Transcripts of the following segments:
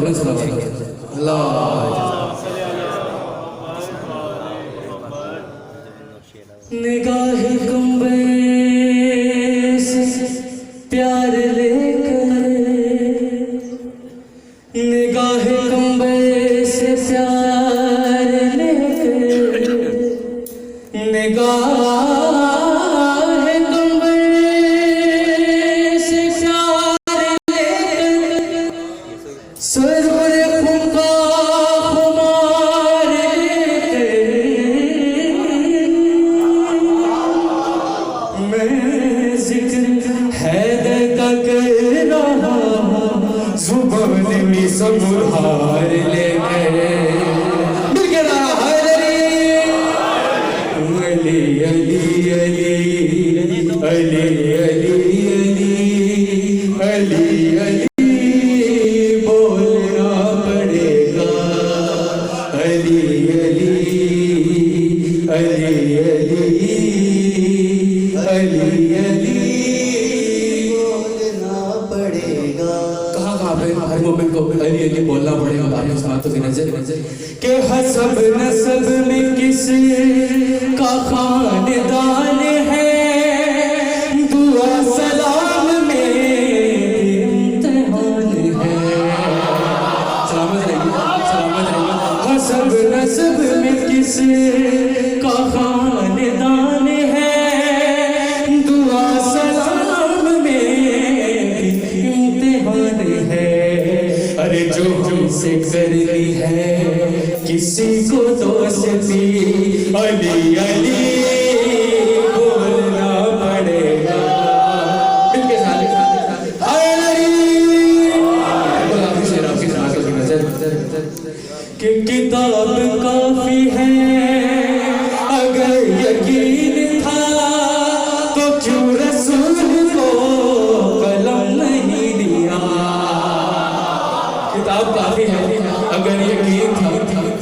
फौरन सलावत अल्लाह। निगाह कुंबे से प्यार लेकर, निगाह कुंबे से प्यार लेकर, निगाह कुंबे से प्यार लेकर, सरवर खुदा हमारे मैं जिक्र हैदर का कर रहा, जुबान में समुहार ले गए। मिल गया अली अली अली अली अली अली अली बोलना पड़ेगा। अली अली अली अली अली बोलना पड़ेगा। कहाँ पे हर मोमेंट को अली अली बोलना पड़ेगा। आपके साथ की नजर के हसब नसब में किस का खानदान है, दुआ सलाम में इम्तिहान है। सलामत रहिए। हसब नसब में किस का खानदान है, दुआ सलाम में इम्तिहान है। अरे जो हमसे कर ली है किसी को दोस्ती, अली अली बोलना पड़ेगा। मिलके साथ कि किताब काफी है, अगर यकीन था तो क्यों रसूल को कलम नहीं दिया। किताब काफी है, अगर यकीन था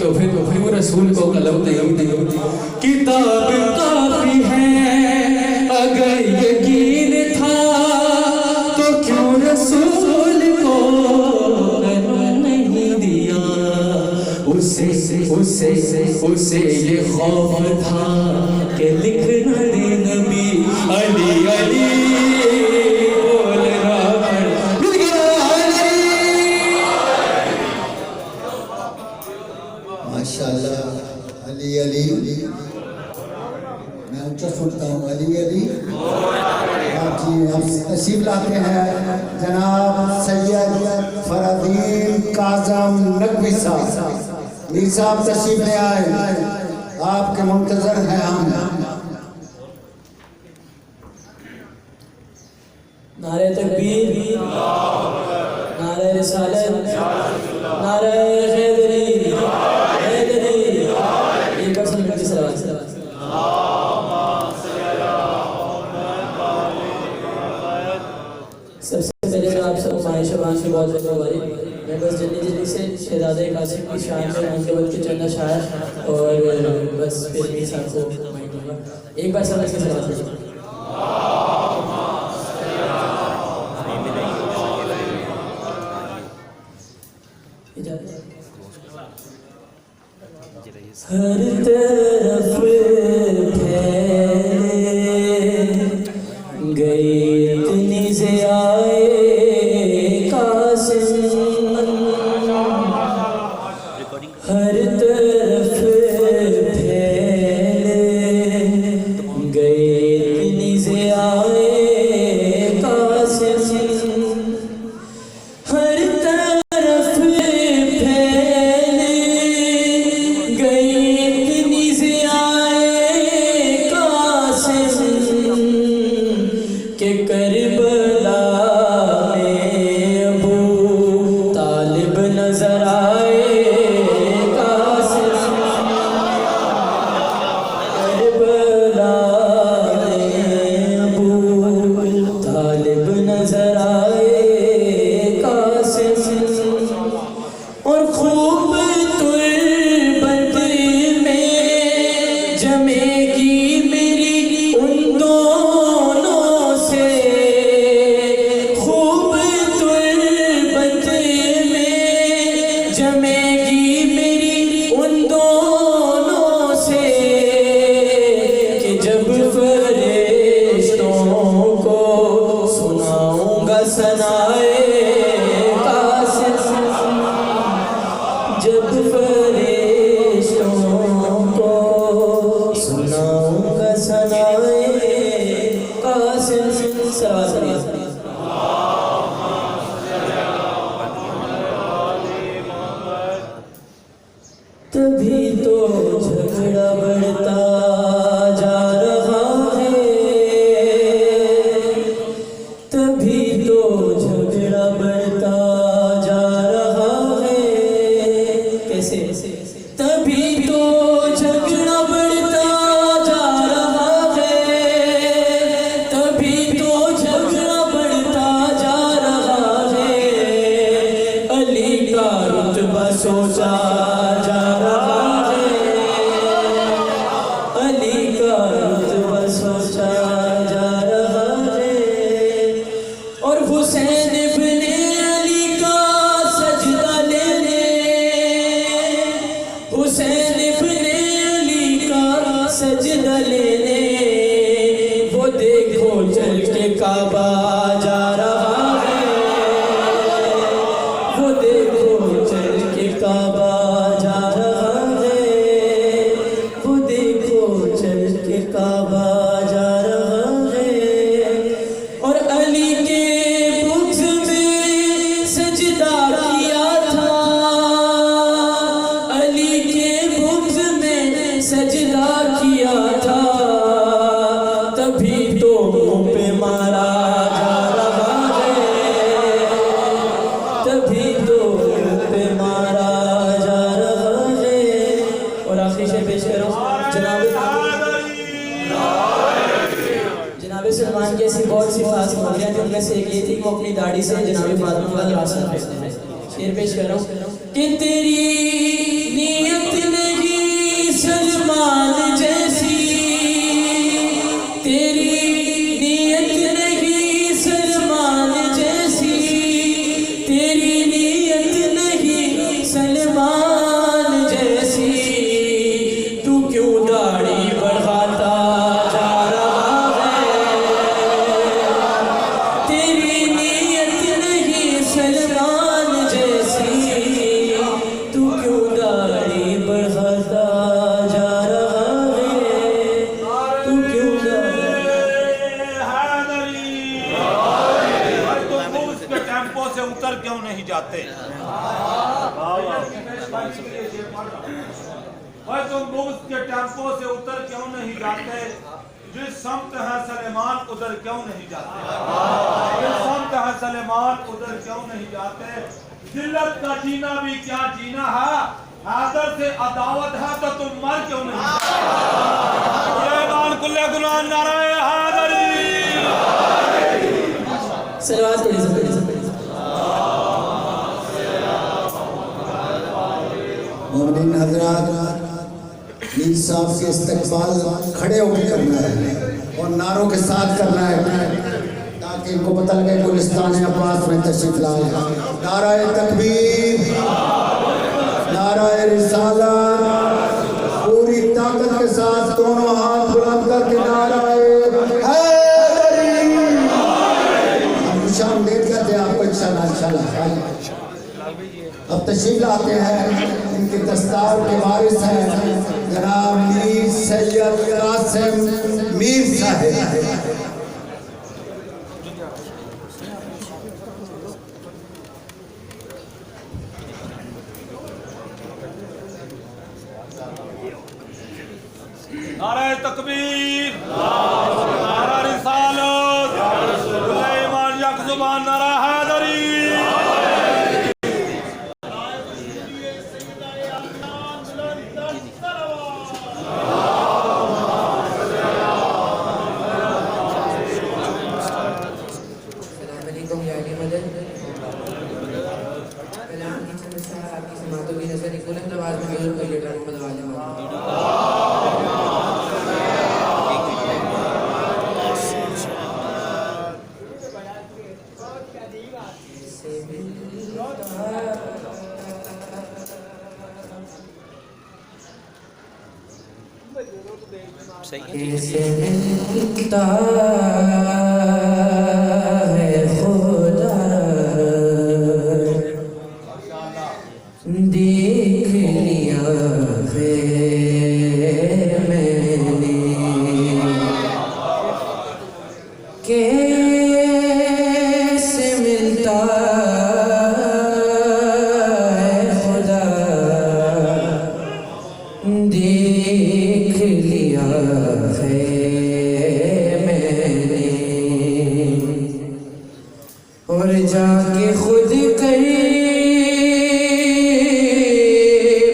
तो फिर वो रसूल को कलम नहीं दी। किताब काफी है, अगर यकीन था तो क्यों रसूल को कलम नहीं दिया। उसे ये खौफ था कि लिख न दे नबी, अली अली बोलना माशाअल्लाह। अली अली मैं ऊंचा सुनता हूँ। अली अली आप जी हम तशरीफ लाते हैं जनाब सैयद फरदीन काज़म नकवी साहब। मीर साहब तशरीफ ले आए, आपके मुंतजर हैं हम। नारे तकबीर, नारे रिसालत, नारे हैदरी, हैदरी। एक बार सुन के सलावत। सबसे पहले तो आप सब माय शबान की बहुत बहुत मुबारक। मैं बस जल्दी से शहजादे कासिम की शान में उनके वक्त के चंदा शायर और बस फिर भी साथ को माइक दूंगा। एक बार सब अच्छे से सलावत। हर तरफ गई इतनी से आए कासिम, हर तरफ गई इतनी से आए कासिम, हर तरफ के करबला में अबू तालिब नजर आए कासिम, करबला में अबू तालिब नजर आए कासिम। और खूब तुर्बत में जमेगी मेरी उन दोनों से, खूब तुर्बत में सनाए कासिम जब फरिश्तों को सुनाऊंगा सनाए कासिम तभी तो झगड़ा बढ़ता जा रहा है, तभी तो झगड़ा बढ़ता जा रहा है। कैसे? तभी तो झगड़ा बढ़ता जा रहा है, तभी तो झगड़ा बढ़ता जा रहा है। अली का रुतबा सोचा जा रहा है, अली का रुतबा सोचा जा रहा है। और हुसैन इब्ने अली का सजदा लेने, हुसैन इब्ने अली का सजदा लेने, वो देखो चल के काबा जा रहा है, वो देखो चल के काबा जा रहा है, वो देखो चल के काबा जा रहा है। और अली के बुग़्ज़ में सजदा किया था, अली के बुग़्ज़ में सजदा किया था, तभी तो मुँह पे मारा जा रहा है, तभी तो मुँह पे मारा जा रहा है। और आखिरी शेर पेश करो जनाब सलमान की ऐसी बहुत सी खास खूबियाँ थी, उनमें से एक ये थी कि वो अपनी दाढ़ी से जनाब फातिमा का रास्ता फेंकते थे। शेर पेश करो कि तेरी नीयत नहीं सलमान जैसी, तेरी नीयत नहीं सलमान जैसी, तेरी नीयत नहीं सलमान जैसी, तू क्यों दाढ़ी बढ़ाता जा रहा है, तेरी नीयत नहीं सलमान जैसी, तू क्यों दाढ़ी बढ़ाता जा रहा है, तू क्यों तुम उसके टेम्पो से उतर क्यों नहीं जाते? भाई तुम बुग़्ज़ के टेम्पो से उतर क्यों नहीं जाते? जिस समत है सलेमान उधर क्यों नहीं जाते? जिस समत है सलेमान उधर क्यों नहीं जाते? जिल्लत का जीना भी क्या जीना है, हैदर से अदावत है तो तुम मर क्यों नहीं जाते? कुल्ले गुलाम नाराए हैदरी। सलवात पढ़िए सब पढ़िए सब पढ़िए। मोमिन हजरात, मीर साहब के इस्तकबाल खड़े होकर करना है और नारों के साथ करना है, ताकि इनको पता लगे गुलिस्तान अब्बास में तशरीफ लाए। नाराए तकबीर, नाराए रिसालत, पूरी ताकत के साथ दोनों हाथ बुलंद करके नाराए हैदरी। हम खुशामदीद करते हैं आपको इंशाल्लाह। अब तशरीफ लाते हैं इनके दस्तार के वारिस हैं जनाब मीर सैयद कासिम मीर साहब। नारे तकबीर, नारा रिसालत, ईमान यक जुबान नारा हैदरी। कैसे मिलता है खुदा और जाके खुद कर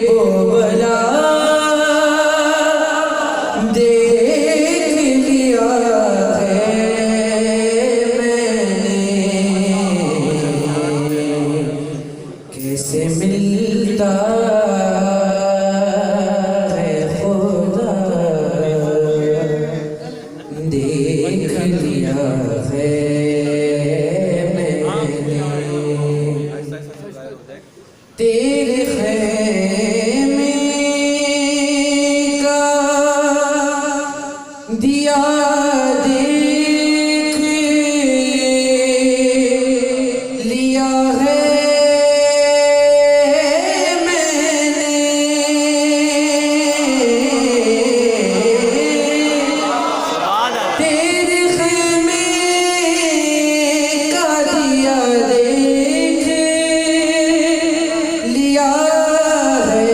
वो भला देख लिया है मैंने, कैसे मिलता है खुदा देख लिया है तेरे ख़ैमे का दिया देख लिया है मैंने, तेरे ख़ैमे का दिया देख लिया है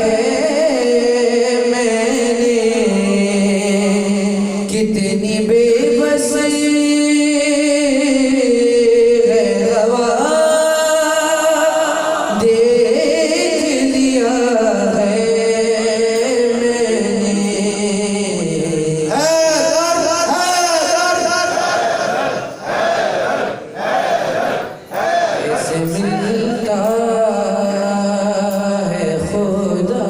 मैंने, कितनी बेबस है हवा देख लिया है मैंने। कैसे मिलता है खुदा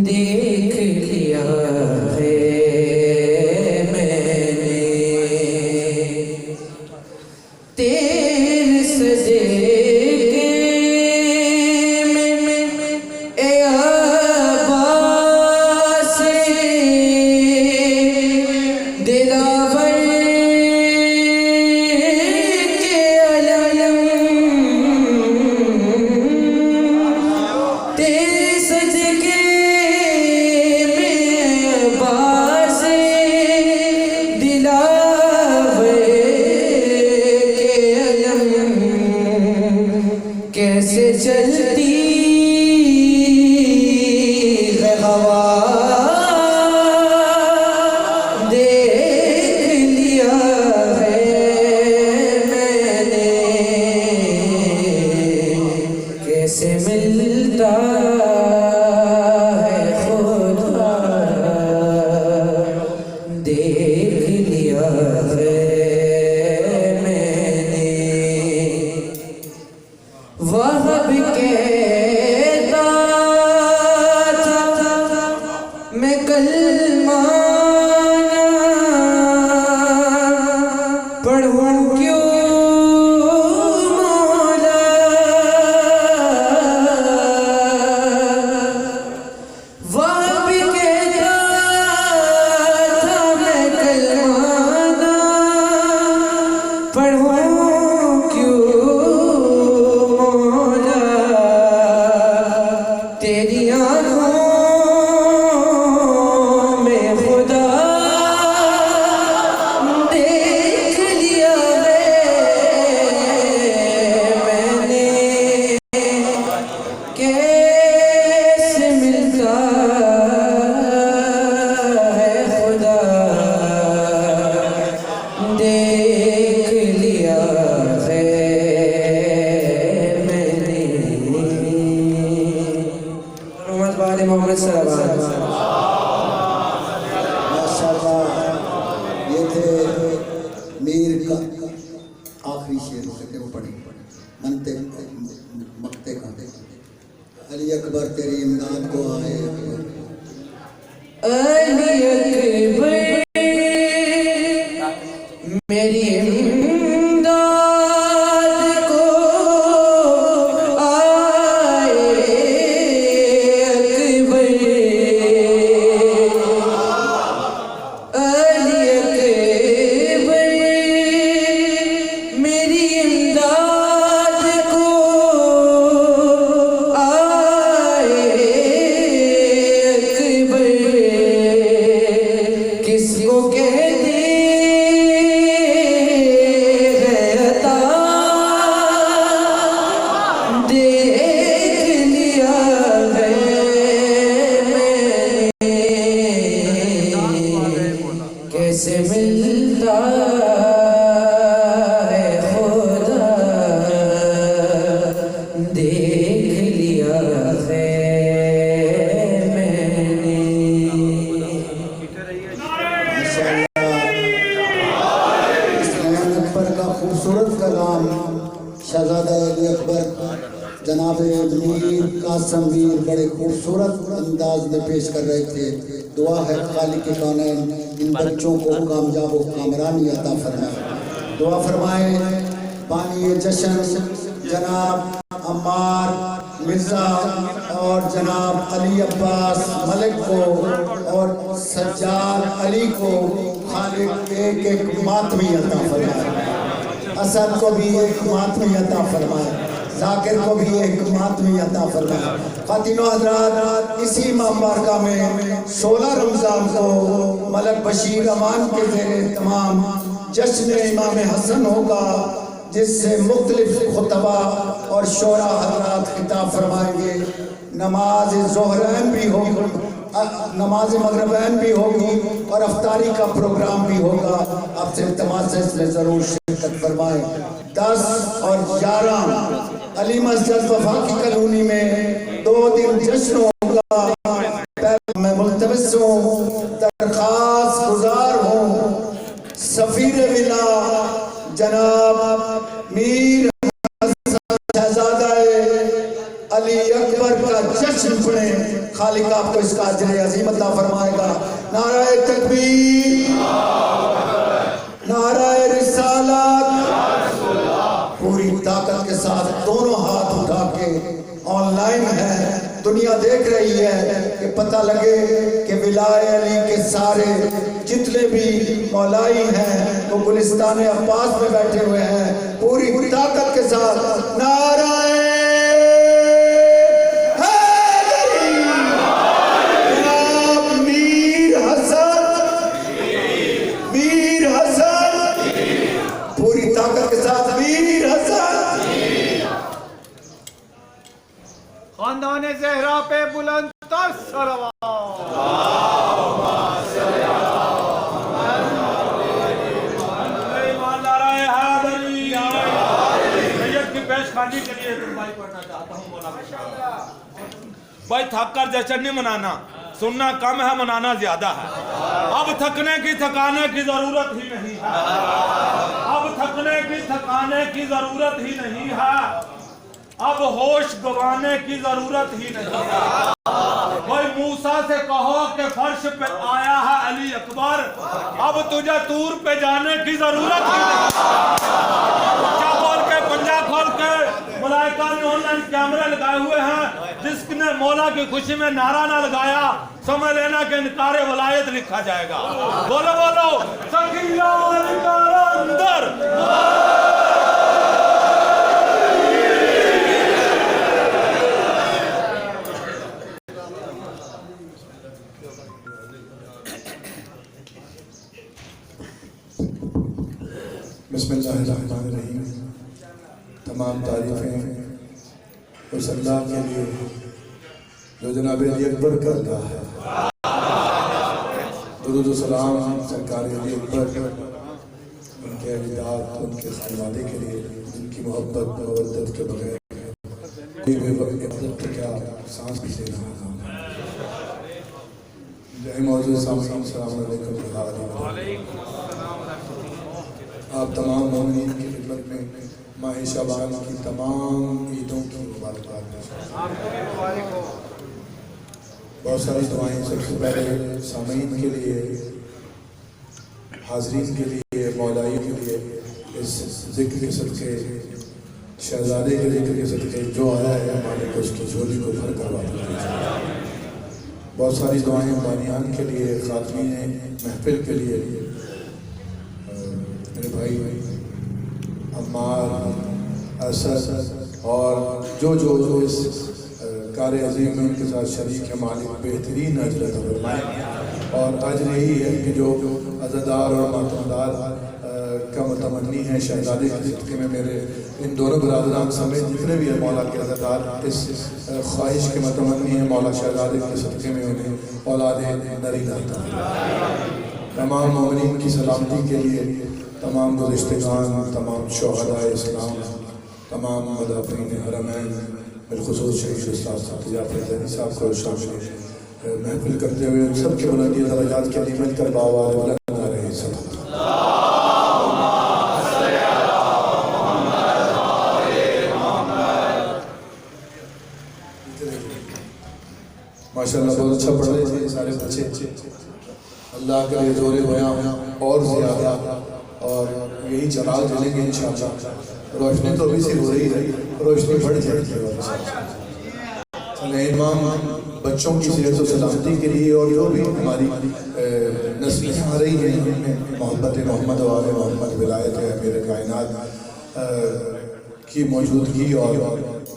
देख लिया है मैंने, तेरे सजेके में ए अब्बास दिलावर के अलम, तेरे सजके में अब्बास दिलावर के अलम, कैसे चलती है हवा देख लिया है मैंने, कैसे मिलता है खुदा देख लिया है मैंने। वहाब कहता था मैं कलमा ना पढ़ूं क्यों मौला, वहाब कहता था मैं कलमा ना पढ़ूं क्यों मौला, तेरी आँखों में खुदा देख लिया है मैंने, कैसे मिलता है खुदा देख लिया है मैंने। मोहम्मद वाले मोहम्मद सल्लल्लाहु माशाल्लाह, ये थे मीर का आखिरी शेर थे, वो पढ़ी मनते मकते का अली अकबर तेरी इमदाद को आए अकबर। अली अकबर मेरी इमदाद को आए अकबर, अली अकबर मेरी इमदाद को आए अकबर, किसको कहते खूबसूरत पैगाम शहजादा अली अकबर जनाब मीर कासम मीर बड़े खूबसूरत अंदाज में पेश कर रहे थे। दुआ है खालिक के कौनैन इन बच्चों को कामयाब व कामरानी अता फरमाए। दुआ फरमाए बानी जश्न जनाब अम्मार मिर्ज़ा और जनाब अली अब्बास मलिक को और सज्जाद अली को खालिक एक एक मातमी अता फरमाए। असद को भी एक मातमी अता फरमाए। जाकिर को भी एक मातमी अता फरमाए। ख़ातिनो हज़रात, इसी माह मुबारका में 16 रमज़ान को मलक बशीर अमान के ज़ेरे तमाम जश्न इमाम हसन होगा, जिससे मुख्तलिफ खुतबा और शोरा हज़रात खिताब फरमाएंगे। नमाज ज़ोहरैन भी होगी, नमाज मगरिबैन भी होगी और अफ्तारी का प्रोग्राम भी होगा। आपसे इल्तिमास है इसमें ज़रूर शिरकत फरमाएं। 10 और 11 अली मस्जिद वफा की कॉलोनी में 2 दिन जश्न होगा। मैं मुल्तमिस हूँ, दरख्वास्त गुजार हूँ, सफीर विला जनाब मीर शहजादा अली अकबर का जश्न पढ़े। खालिक आपको इसका अजर अज़ीम अता फरमाएगा। नाराए तकबीर, नाराए रिसालत। पूरी ताकत के साथ दोनों हाथ उठा के ऑनलाइन है, दुनिया देख रही है कि पता लगे कि विलाय अली के सारे जितने भी मौलाई हैं वो गुलिस्तान अब्बास में बैठे हुए हैं। पूरी ताकत के साथ नाराए मीर हसन, मीर हसन, पूरी ताकत के साथ मीर हसन। खानदान ज़हरा पे बुलंद तर सरवा पेशखानी के लिए भाई पढ़ना चाहता हूँ। मौला भाई थक कर जश्न नहीं मनाना, सुनना कम है मनाना ज्यादा है। अब थकने की थकाने की जरूरत ही नहीं है, अब थकने की थकाने की जरूरत ही नहीं है, अब होश गंवाने की जरूरत ही नहीं है। कोई मूसा से कहो कि फर्श पे आया है अली अकबर, अब तुझे तूर पे जाने की जरूरत ही नहीं। क्या बोल के पंजा खोल के मलाइका ने ऑनलाइन कैमरे लगाए हुए हैं, जिसने मौला की खुशी में नारा ना लगाया समझ लेना कि इनकारे वलायत लिखा जाएगा। बोलो बोलो सखिया अंदर। बिस्मिल्लाहिर्रहमानिर्रहीम। तमाम तारीफ़ें उस अल्लाह के लिए जो जनाब अली अकबर करता है। दुरूद व सलाम सरकार अली अकबर, उनके अलिदात, उनके खानवादे के लिए जिनकी मोहब्बत मवद्दत के बगैर कोई भी वक्त क्या सांस भी ले रहा था। जय मौजूद सामईन, अस्सलाम वालेकुम। आप तमाम मोमिनीन की खिदमत में माह शाबान की तमाम ईदों की मुबारकबाद। बहुत सारी दुआएं सबसे पहले सामईन के लिए, हाज़रीन के लिए, मौलाई के लिए, इस जिक्र के सदक़े, शहज़ादे के जिक्र के सदक़े जो आया है हमारे को उसकी झोली को भर करवा दीजिए। बहुत सारी दुआएं बानियान के लिए, ख़ातमीन महफिल के लिए, मेरे भाई अम्मार, असद और जो जो जो इस कार्य अजीम में उनके साथ शरीक है, मालिक बेहतरीन अजर अता फरमाए। और अजर यही है कि जो अज़ादार और मातमदार का मुतमन्नी है शहज़ादे के ज़िक्र में, मेरे इन दोनों बरादरान समेत जितने भी है मौला के अज़ादार इस ख्वाहिश के मुतमन्नी है, मौला शहज़ादे के सदक़े में उन्हें औलाद नरीना अता फरमाए। तमाम मोमिनीन की सलामती के लिए तमाम गुज़िश्तगान, तमाम शुहदाए इस्लाम, तमाम मुदाफ़िन हरमैन, बिलख़ुसूस शहीद उस्ताद जाफ़र ज़ैनी साहब को शामिल महफिल करते हुए सबके बुलंदी दरजात के लिए मिलकर बावाज़ बुलंद आ रहे हैं। माशाल्लाह बहुत अच्छा पढ़ रहे थे सारे बच्चे। अल्लाह करे जोरे बयां और ज़्यादा और यही जलाल चलेंगे इंशाअल्लाह। रोशनी तो अभी से हो रही है, रोशनी बढ़ जाएगी। चले इमाम बच्चों की सेहत और सलामती के लिए और जो भी हमारी नस्लें आ रही हैं उनमें मोहब्बत मोहम्मद वाले मोहम्मद विलायत है मेरे कायनात की मौजूदगी और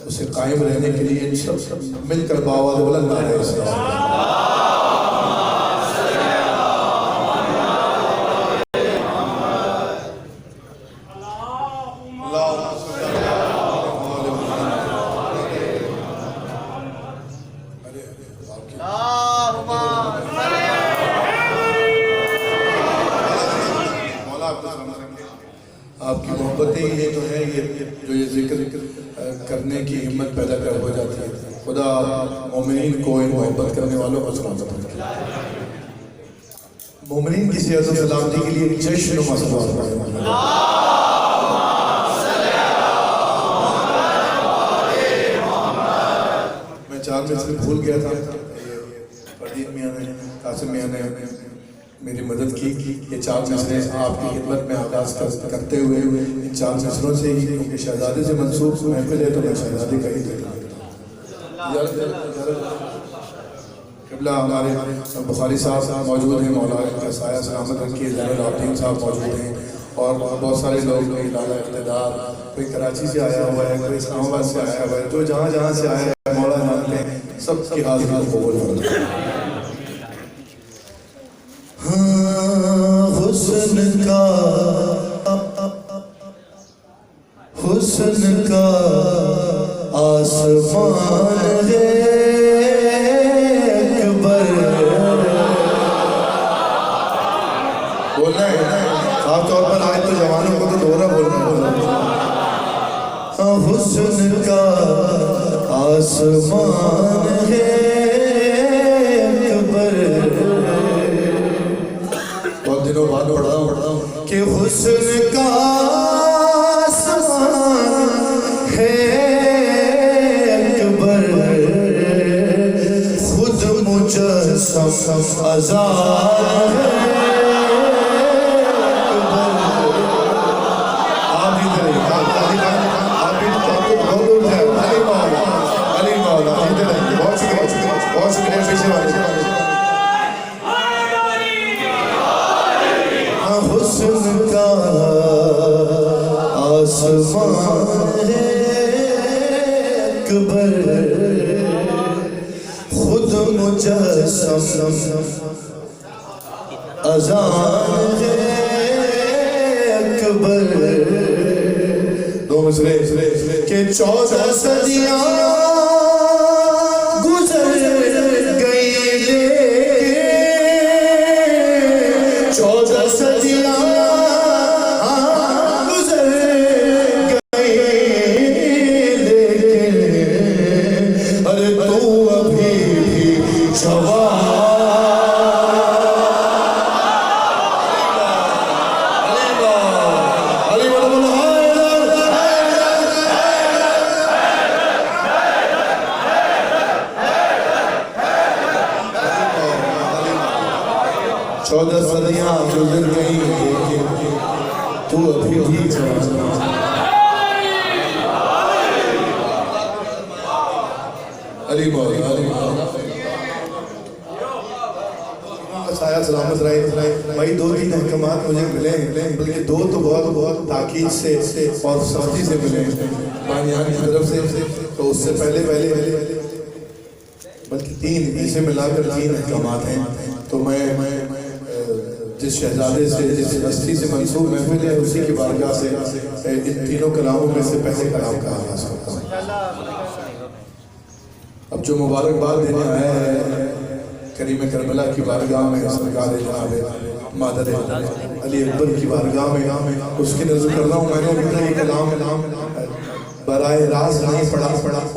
उसे कायम रहने के लिए इन सब मिलकर बावाज़ बुलंद आ रहे हैं। आपकी मोहब्बतें ये तो है ये जो ये जिक्र करने की हिम्मत पैदा कर हो जाती है। खुदा मोमिनीन को इन मोहब्बत करने वालों को सलामत रखे। मोमिनीन की सेहत और सलामती के लिए जश्न मसरूफ़ मैं 4 में से भूल गया था। फरदीन मियां ने कासिम मियां ने मेरी मदद की। ये 4 मिसरे आपकी खिदमत में आगाज़ करते हुए इन 4 मिसरों से ही, क्योंकि शहजादे से मंसूब महफिल है तो मैं शहजादे का ही क़िबला हमारे बुखारी साहब मौजूद हैं, मौला का साया सलामत रखिए। ज़ैनुल आबिदीन साहब मौजूद हैं और बहुत सारे लोग, लाला इक़्तिदार, कोई कराची से आया हुआ है, कोई इस्लामाबाद से आया हुआ है, जो जहाँ जहाँ से आया है मौला जानते हैं, सबकी हाज़िरी कबूल फरमाए। हुस्न का आसमान है अकबर। बोलना है खास तौर पर आज तो जवानों को तो दोहरा बोलना है। हुस्न का आसमान है अकबर। बहुत दिनों बाद पढ़ा हूँ कि हुस्न का है अकबर। खुद मुजस्सम आज़ाद है अकबर। आप इधर आप बहुत दूर है। अली मौला इधर आइए। बहुत शुक्रिया पीछे वाले। हुस्न का आसमान है अकबर। खुद मुजस्सम अज़ान है अकबर। 2 मिसरे के 14 सदियाँ गुजर गई लेके 14 सदियाँ गुजर गई लेकिन अरे तू अभी भी जवान। चौदह सदियाँ गुजर गई तू अभी भी जवान। अली मौला साया सलामत रहे। भाई 2-3 अहकामात मुझे मिले हैं, बल्कि 2 तो बहुत ताकीद से और सख्ती से मिले हैं बानियान की तरफ से। तो उससे पहले बल्कि 3 ऐसे मिलाकर 3 अहकामात हैं। तो मैं जिस शहजादे से, जिस हस्ती से मंसूब महफिल है, उसी की बारगाह से इन तीनों कलामों में से पहले कलाम का आगाज़ करता हूँ। अब जो मुबारकबाद देने आया है करीम करबला की बारगाह में, सरकार जनाब मादर अली अकबर की बारगाह में, उसकी नज़र कर रहा हूँ। मैंने अभी ये कलाम बराए रास्त नहीं पढ़ा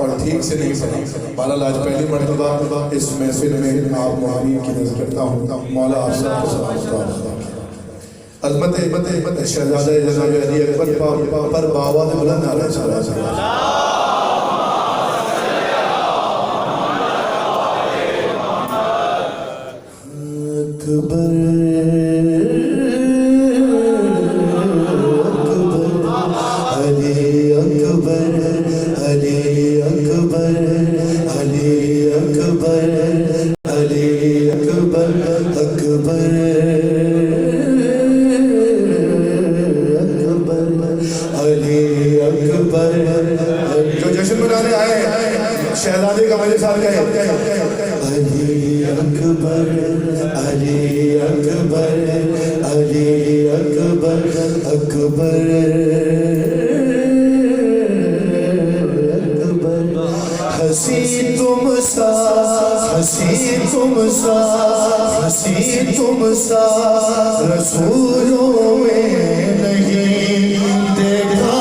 और ठीक से नहीं पढ़ा। बहरहाल आज पहली मरतबा इस महफिल में आप मुहारिम की नज़र करता हूँ। मौला आप सबको सलामत अज़मत शहज़ादा जनाब अली अकबर पर बावाज़ बुलंद आ रहा है। जो जश्न मनाने आए हैं शहजादे का मेरे साथ कहे अली अकबर अली अकबर अली अकबर अकबर हसी तुम सा हसी तुम सा हसी तुम सा रसूलों में नहीं देखा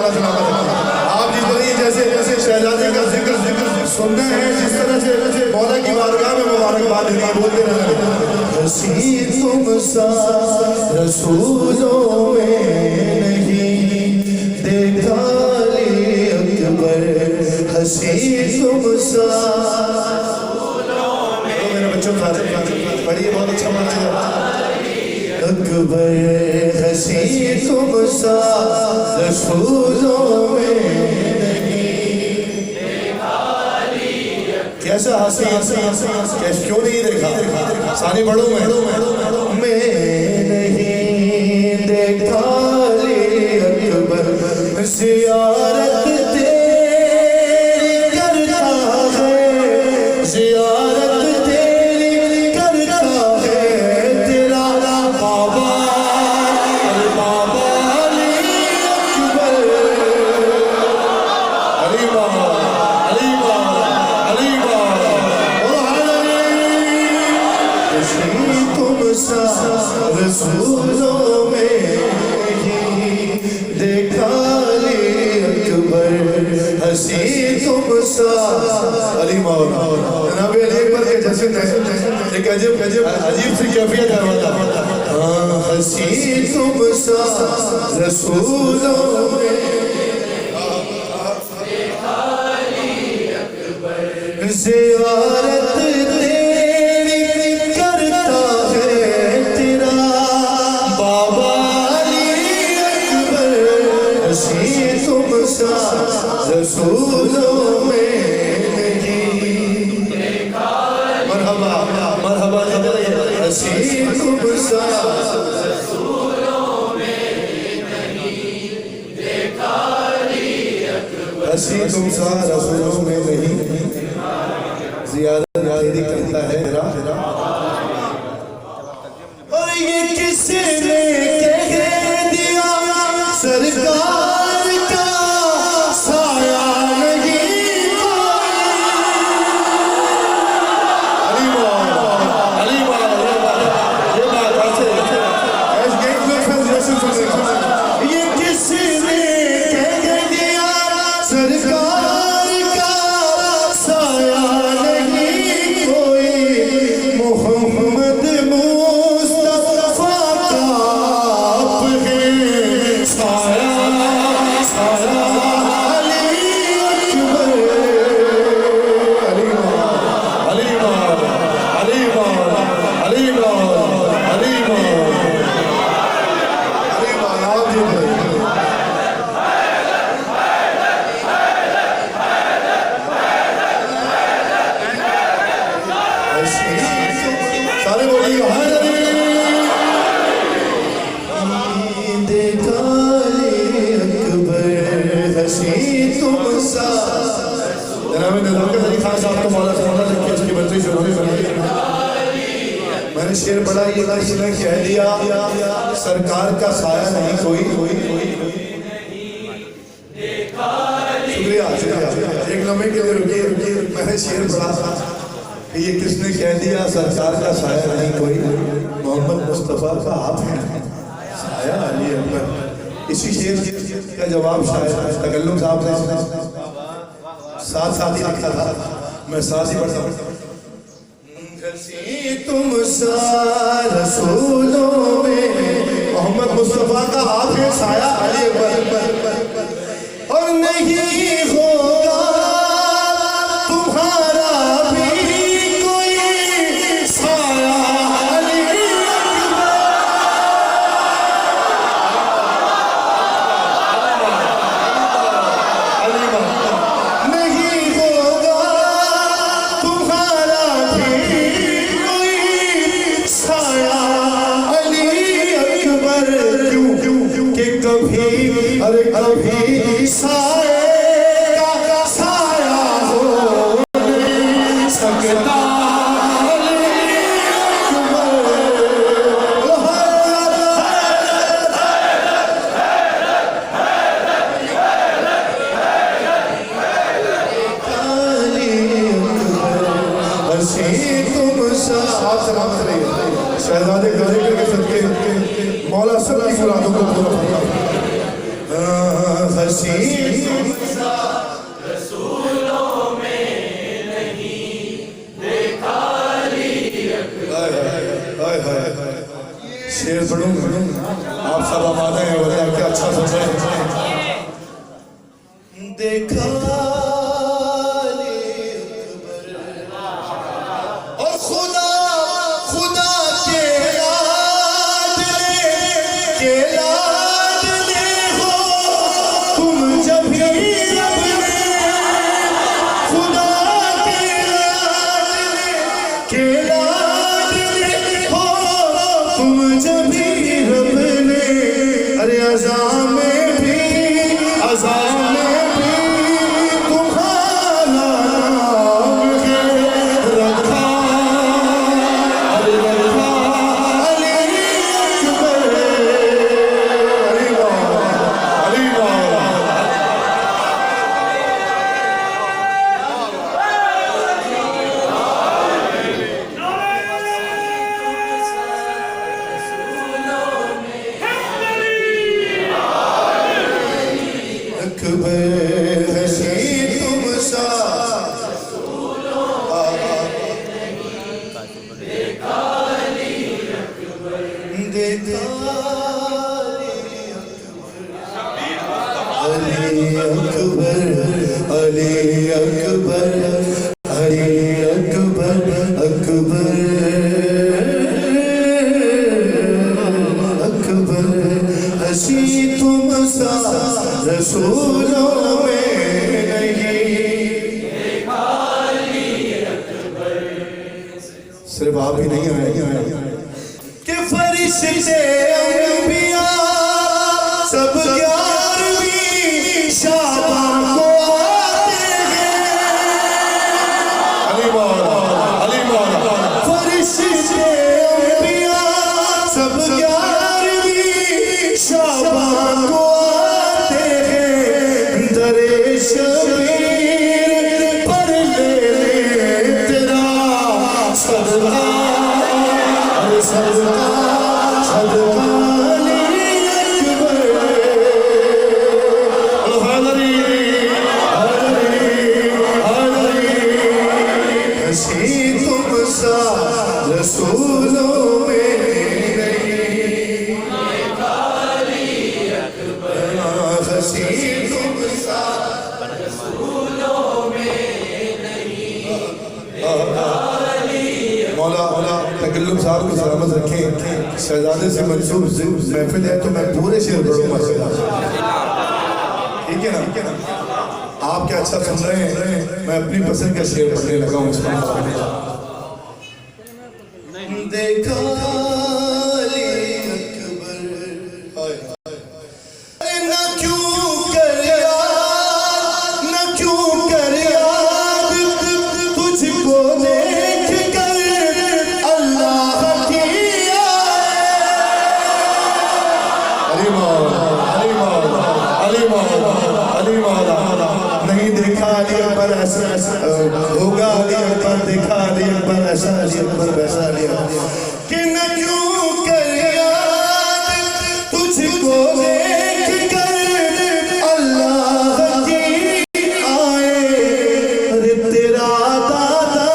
आप जिस तरह जैसे जैसे शहजादे का जिक्र जिक्र सुनते हैं जिस तरह से मौला की बारगाह में मुबारकबाद देनी है बोलते रहे हसी तुम सा रसूलों में नहीं देखा अकबर हसी तुम सा मेरे बच्चों पढ़िए बहुत अच्छा माना अकबर हसी तुम सा रसूलों में कैसा हसी कैसे क्यों नहीं देखा सारी बड़ों में नहीं देखा अकबर ज़ियारत तेरी करता है ज़ियारत तेरी करता है तेरा बाबा बाबा अली अकबर अली बाबा अली बाबा अली तुम सा रसूलों में ही देखा अकबर हसी तुम सा अली मौला जनाब अली अकबर के जश्न एक अजीब सी कैफियत है हसी तुम सा रसूलों में ज़ियारत तेरी करता है तेरा बाबा अली अकबर हसी तुम सा रसूलों में नहीं मरहबा मरहबा हसी तुम सा हसी तुम सा रसूलों में नहीं ज़ियारत तेरी करता है तेरा और ये किसने कह दिया सरकार का साया नहीं अली मौला अली मौला ये बात ये किसने कह दिया सरकार का साया मोहम्मद मुस्तफा का आप है साया साया अली अकबर अली मौला अली मौला अली मौला अली मौला अली मौला अली मौला आप जी सारे बोलिए देखा अकबर हसी तुम सा जनाब नज़ाकत अली खान साहब को मौला से मौला तक इसकी बंदिश उन्होंने बनाई मैंने शेर पढ़ा ये किसने कह दिया सरकार का साया नहीं कोई शुक्रिया एक लम्हे के लिए रुकिए मैंने शेर पढ़ा ये किसने कह दिया सरकार का साया नहीं कोई मोहम्मद मुस्तफ़ा का आप है साया अली अकबर इसी शेर का जवाब शायद तकल्लुम साहब ने साथ ही लिखा था मैं साथ ही पढ़ता हूँ तुम सा रसूलों में मोहम्मद मुस्तफ़ा का आप है साया अली अकबर और नहीं कभी अरे कभी साए का साया हो नहीं सकता शहजादे गाने करके सदके मौला सबकी मुरादों को पूरा फरमा हसी शेर पढ़ूं आप सब आमादा हैं वल्लाह क्या अच्छा सुन रहे हैं देखा और खुदा खुदा के लाडले हो तुम जब भी रब ने खुदा के लाडले हो तुम जब भी रब ने अरे अज़ा में भी तुम्हारा नाम रखा अरे रखा अली अकबर अली मौला अकबर हसी तुम सा देखा अली अकबर अली अकबर अली अकबर अकबर अकबर हसी तुम सा रसूलों में नहीं सिर्फ आप ही नहीं आए कि फरिश्ते अंबिया सब 11वीं शाबान को आते हैं अली मौला फरिश्ते अंबिया सब 11वीं शाबान को आते हैं दरे शबीर पर ले तेरा सदका सदका सदका हसी तुम सा रसूलों में नहीं हसी तुम सा रसूलों में नहीं मौला तकल्लुम साहब को सलामत रखें शहजादे से मंसूब महफिल है तो मैं पूरे शेर पढ़ूंगा ठीक है ना आप क्या अच्छा सुन रहे हैं मैं अपनी पसंद का शेर पढ़ने लगा हूँ देखा अली अकबर न क्यों कर याद तुझको देख कर अल्लाह की अली मौला नहीं देखा अली अकबर ऐसा होगा अली अकबर देखा अली अकबर ऐसा अली अकबर वैसा अली कि न क्यों कर याद तुझको देख कर अल्लाह की आए अरे तेरा दादा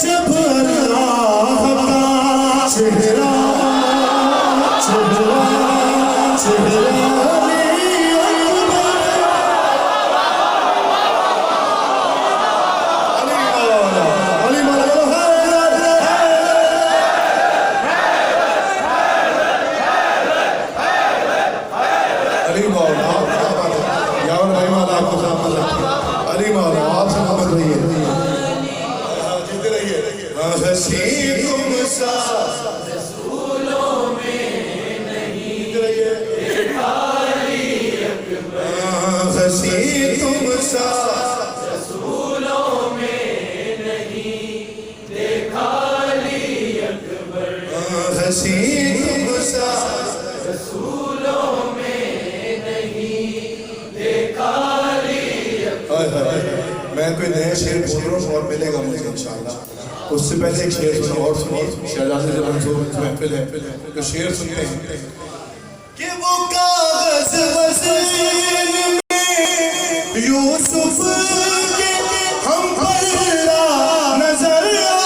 जब अल्लाह का चेहरा हसी तुम सा सा हसी तुम सा हाय हाय, मैं कोई नया शेर बोल रहा हूँ और मिलेगा मुझे इंशाअल्लाह। उससे पहले एक शेर सुनो और सुनिए, शहजादे से मंसूर महफिल है तो शेर सुनते हैं कि वो कागज वज़न में यूसुफ के हम पल्ला नजर आया,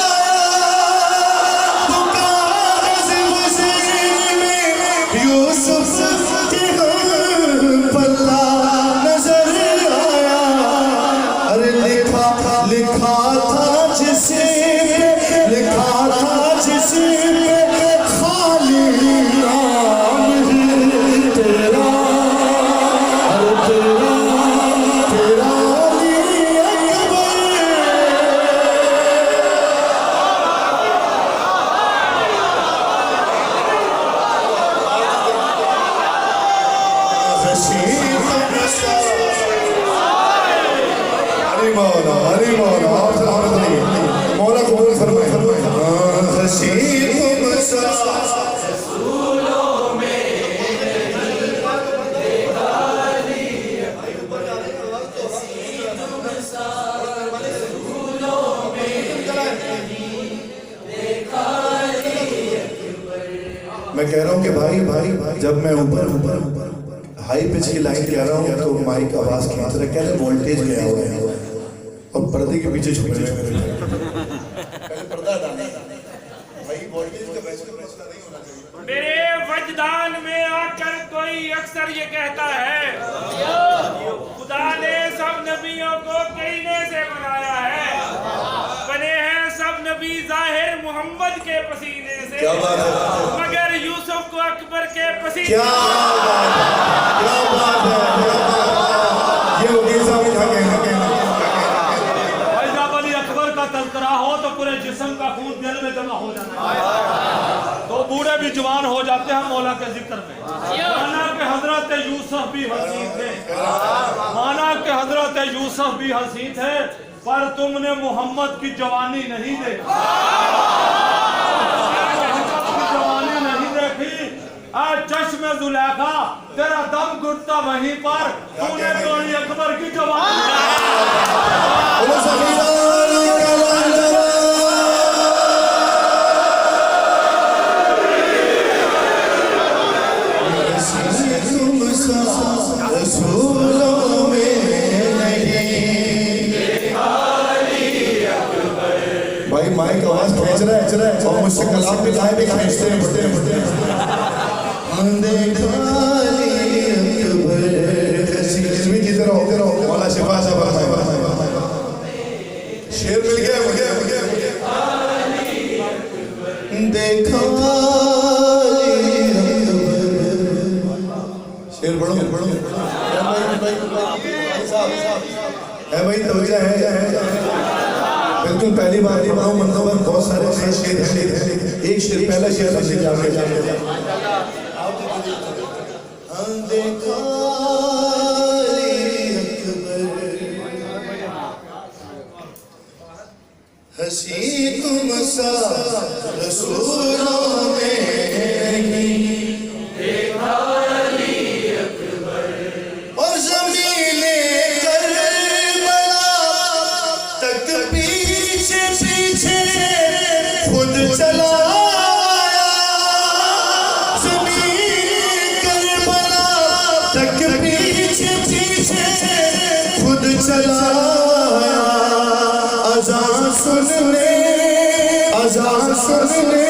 वो कागज वज़न में यूसुफ के हम पल्ला नजर आया। अरे लिखा लिखा था जिसे लिखा था जिसे खाली नाम ही तेरा, अरे तेरा तेरा अली अकबर। अरे मौला आप सलामत रहिए, मौला कबूल फरमाए। हसी तुम सा मैं कह रहा हूँ कि भाई जब मैं ऊपर हाई पिच की लाइन कह रहा हूँ तो माइक आवाज खींच रहा है, कह रहे वोल्टेज गया हुआ है और पर्दे के पीछे छुपे हुए हैं। पहले पर्दा हटाना भाई, वोल्टेज का फैसला नहीं होना चाहिए। मेरे वजदान में आकर कोई अक्सर ये कहता है खुदा ने सब नबियों को कहने से बनाया है, बने हैं सब नबी जाहिर मोहम्मद के पसीने से, क्या बात है, मगर यूसुफ को अकबर के पसीने। क्या बात है, क्या बात है, ये वकील साहब का कहना भाई जब अली अकबर का तज़किरा हो तो पूरे जिस्म का खून दिल में जमा हो जाता है, तो बूढ़े भी जवान हो जाते हैं मौला के जिक्र में। माना कि हजरत यूसुफ भी हसीन थे, माना कि हजरत यूसुफ भी हसीन थे, पर तुमने मोहम्मद की जवानी नहीं देखी, जवानी नहीं देखी। चश्मे जुलेखा तेरा दम घुटता वहीं पर, तूने तो अली अकबर की जवानी। भाई माइक आवाज खींच रहा है और मुझसे कलाम भी गाए भी खींचते हैं बढ़ते मौला शिफा शेर मिल गया मुझे देखा शेर पढ़ो है भाई तवज्जो है। बिल्कुल पहली बार ही पढ़ाऊं, मतलब बहुत सारे नए शेर हैं। एक शेर पहला शेर समझे जाके हसी तुम सा रसूलों में नहीं देखा अली अकबर, और ज़मीने करबला तक पीछे पीछे खुद चला आया, ज़मीने करबला तक पीछे पीछे खुद चला आया। अज़ान सुनने अज़ान सुनने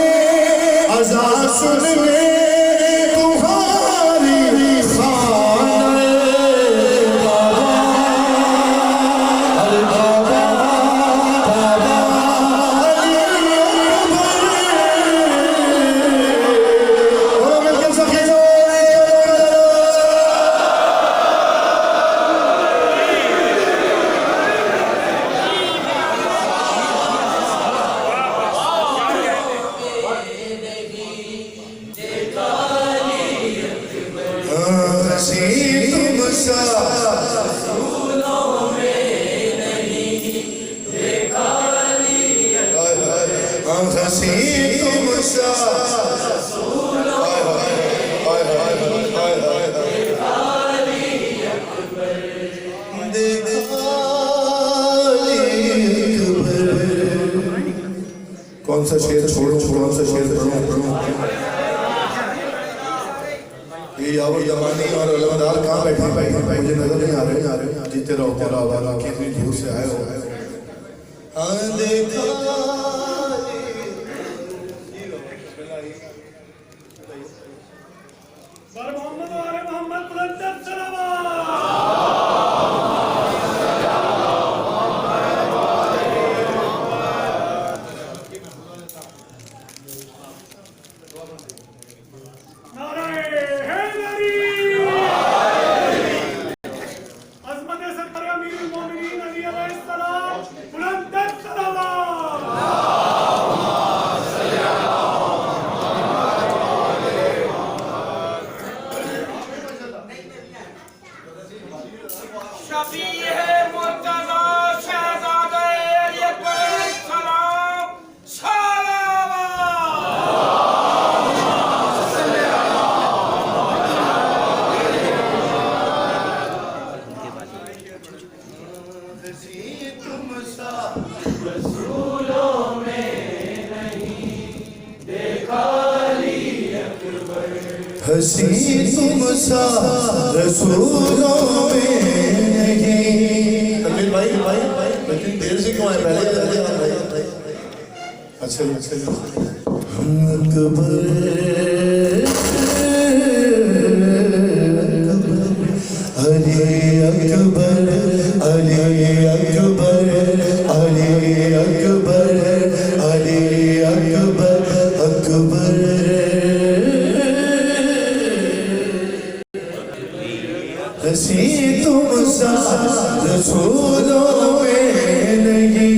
अज़ान सुनने तुम्हारी खाने बाबा, अरे बाबा बाबा अली अकबर। और मिलकर सखी देखा कौन सा शेर छोड़ो, कौन सा शेर पढ़ो? ये यावर जमानी और अलमदार कहाँ बैठे मुझे नजर नहीं आ रहे। जीते रहो तेरा वाला, कितनी दूर से आए हो। हाँ देखा मोहम्मद वाले मोहम्मद बुलंद सलावत। हसी तुम सा रसूलों में नहीं। तनवीर भाई लेकिन देर से क्यों आए? पहले अच्छा अकबर अली अकबर अली अकबर अली अकबर अली अकबर अकबर हसी तुम सा रसूलों में नहीं।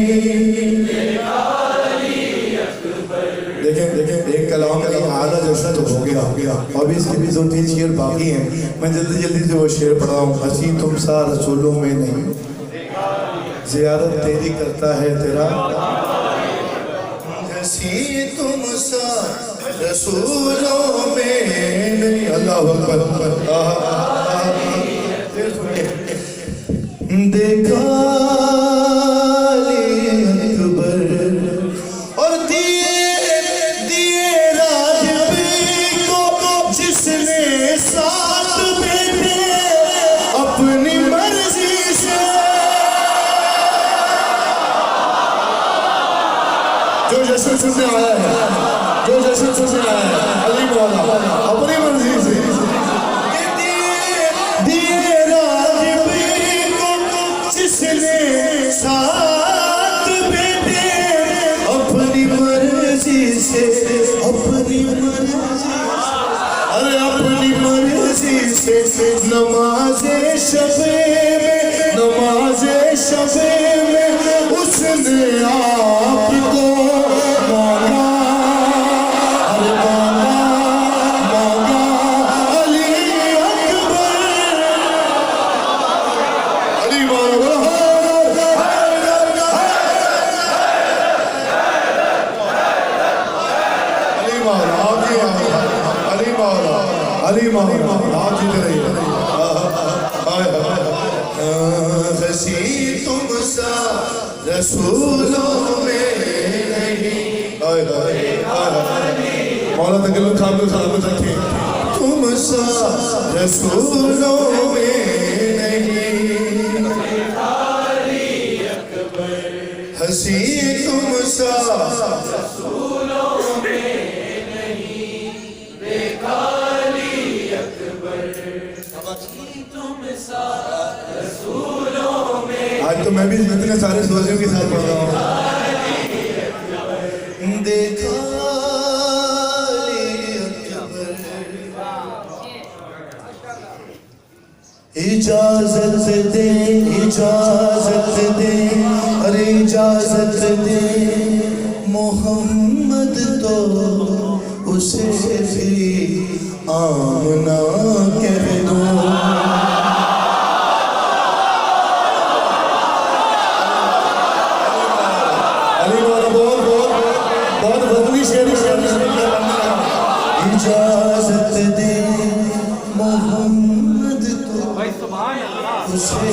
देखें एक कलाम का आधा जैसा तो हो गया और भी इसके भी 2-3 शेर बाकी हैं। मैं जल्दी से वो शेर पढ़ रहा हूँ। हसी तुम सा रसूलों में नहीं, ज़ियारत तेरी करता है तेरा। हसी तुम सा रसूलों में नहीं। अल्लाह अकबर। देखा अकबर और दिए राजबी को जिसने साथ बैठे अपनी मर्जी से। जो जश्न सुनने आया है, अली मौला अपनी मर्जी से साथ बैठे अपनी मर्जी से, अपनी मर्जी से नमाज़े शबे में उसने आपको मांगा। अरे मांगा अली अकबर। अली मौला आप जीते रहिए। हसी तुम सा रसूलों में नहीं। मौला तकल्लुम खाम को सलामत रखें। तुम सा रसूलों में नहीं, हसी तुम सा रसूलों में नहीं। आज तो मैं भी इतने सारे सोचों के साथ पढ़ रहा हूँ। देखा इजाजत दे अरे इजाजत दे मोहम्मद तो उसे भी आमना कह दो। इजाजत दे मोहम्मद तो उसे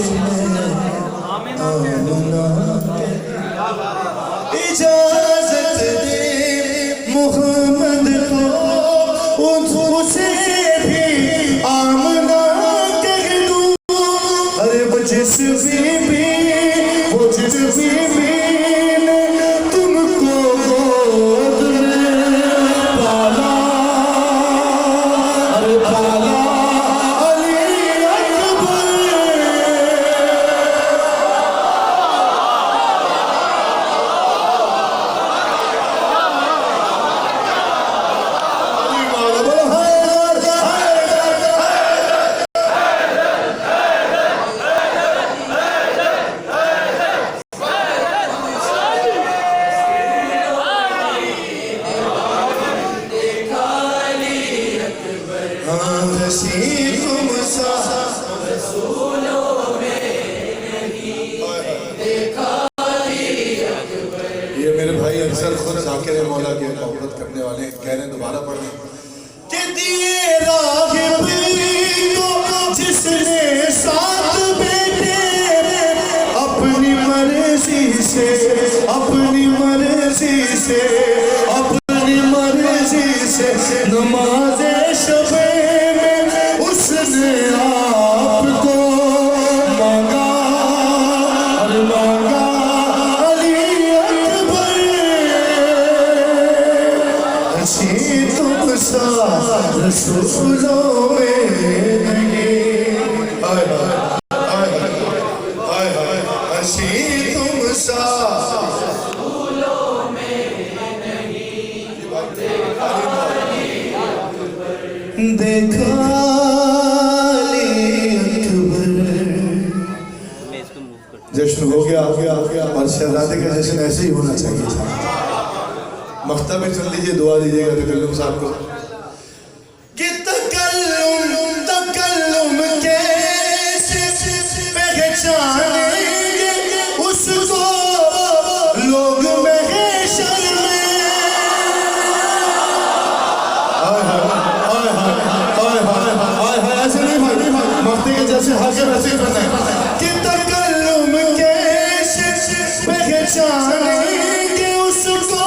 जिस बीबी वो जिस बीबी ने तुमको गोद में पाला, अरे पाला अली अकबर। ये मेरे भाई अक्सर खुद जाकिर मौला के मोहब्बत करने वाले कह रहे हैं, दोबारा पढ़ रहे कि दिए रागिब को जिसने साथ बेटे अपनी मर्जी से, अपनी मर्जी से, अपनी मर्जी से नमाज़े शबे में उसने आपको मांगा, अरे मांगा अली अकबर। अच्छी तुम सा रसूलों में नहीं, हाय हाय हाय हाय, अच्छी तुम सा देखा जश्न हो गया और शहजादे का जश्न ऐसे ही होना चाहिए था। मख्ता में चल लीजिए, दुआ दीजिएगा तकल्लुम साहब को कि तकल्लुम तकल्लुम कैसे पहचानेंगे उसको लोग महशर में। ऐसे नहीं भाई, मफ्ती के जैसे हाजिर ऐसे करना है कि तकल्लुम कैसे पहचानेंगे उसको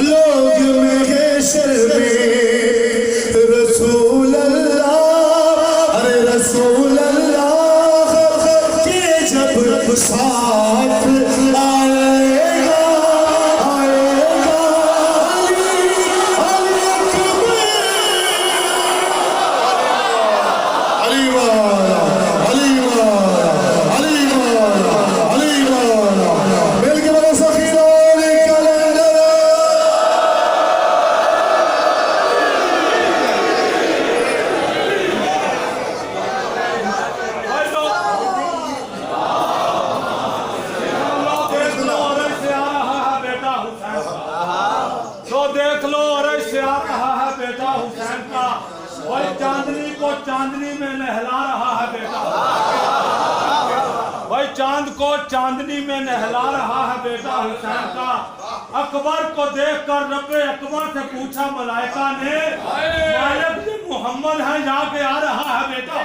लोग महशर में। रसूल अल्लाह, अरे रसूल अल्लाह के जब साथ आएगा, आएगा अली अकबर। अली वाला, अली वाला, अली वाला, अली वाला, मिल के बोलो सखीरा अली कलंदर। देख लो अरे से आ रहा है बेटा हुसैन का, वही चांदनी को चांदनी में नहला रहा है बेटा, वही चांद को चांदनी में नहला रहा है बेटा हुसैन का। अकबर को देखकर रब्बे अकबर से पूछा मलाइका ने, मालिक जी मोहम्मद है जाके आ रहा है बेटा।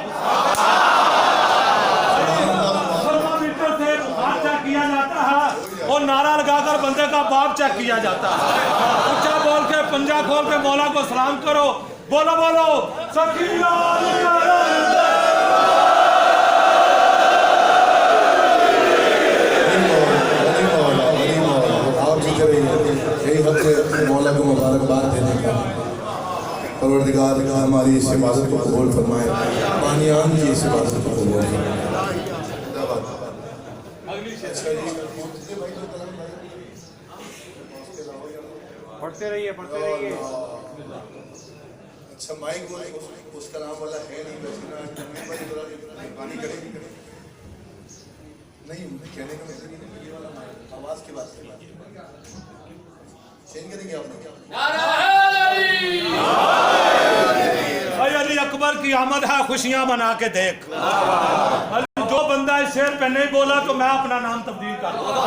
थर्मामीटर से बुखार चेक किया जाता है और नारा लगाकर बंदे का बाप चेक किया जाता है। ऊंचा बोल के पंजा खोल के मौला को सलाम करो, बोलो बोलो सखीरा यही हफ्ते मौला को मुबारकबाद देने का। परवरदिगार हमारी इस इबादत को कबूल फरमाए, बानियान की इस इबादत को कबूल फरमाए। पढ़ते रहिए पढ़ते रहिए। अच्छा माइक उसका नाम वाला है नहीं, पानी करेगी नहीं, कहने का मतलब ये वाला आवाज की बात चेंज करेंगे भाई। अली अकबर की आमद है खुशियां मना के देख। जो बंदा इस शेर पे नहीं बोला तो मैं अपना नाम तब्दील कर दूंगा।